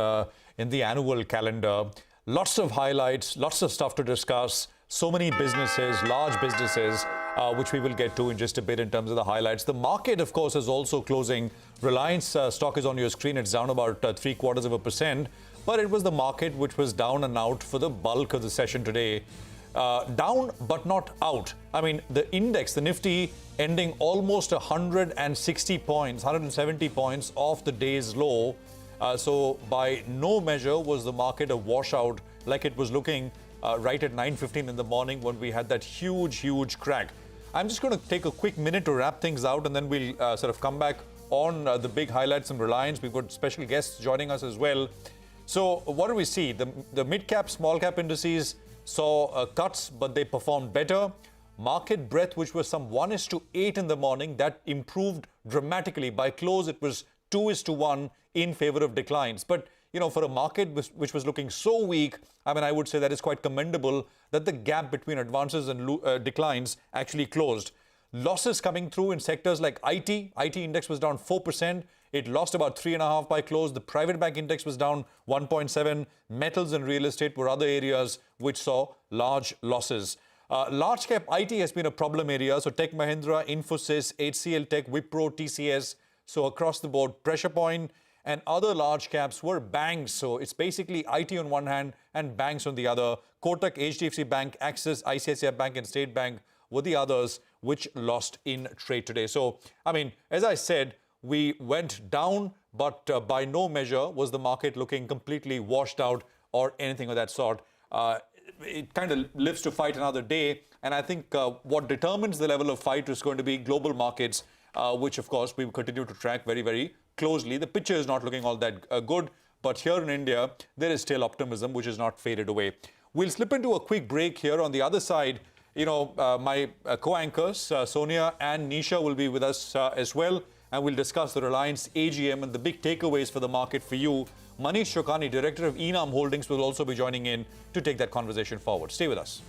in the annual calendar. Lots of highlights, lots of stuff to discuss, so many businesses, large businesses, which we will get to in just a bit in terms of the highlights. The market, of course, is also closing. Reliance stock is on your screen. It's down about 0.75%, but it was the market which was down and out for the bulk of the session today. Down but not out. I mean, the index, the Nifty, ending almost 160 points, 170 points off the day's low. So by no measure was the market a washout like it was looking right at 9:15 in the morning when we had that huge crack. I'm just going to take a quick minute to wrap things out, and then we'll sort of come back on the big highlights in Reliance. We've got special guests joining us as well. So what do we see? The mid-cap, small-cap indices saw cuts, but they performed better. Market breadth, which was some 1:8 in the morning, that improved dramatically. By close, it was 2:1 in favor of declines. But, you know, for a market which was looking so weak, I mean, I would say that is quite commendable that the gap between advances and declines actually closed. Losses coming through in sectors like IT. IT index was down 4%. It lost about 3.5 by close. The private bank index was down 1.7. Metals and real estate were other areas which saw large losses. Large cap IT has been a problem area. So Tech Mahindra, Infosys, HCL Tech, Wipro, TCS. So across the board, pressure point. And other large caps were banks. So it's basically IT on one hand and banks on the other. Kotak, HDFC Bank, Axis, ICICI Bank and State Bank were the others which lost in trade today. So, I mean, as I said, we went down, but by no measure was the market looking completely washed out or anything of that sort. It kind of lives to fight another day. And I think what determines the level of fight is going to be global markets, which, of course, we will continue to track very closely. The picture is not looking all that good, but here in India, there is still optimism, which is not faded away. We'll slip into a quick break here. On the other side, you know, my co-anchors, Sonia and Nisha, will be with us as well, and we'll discuss the Reliance AGM and the big takeaways for the market for you. Manish Shokani, Director of Enam Holdings, will also be joining in to take that conversation forward. Stay with us.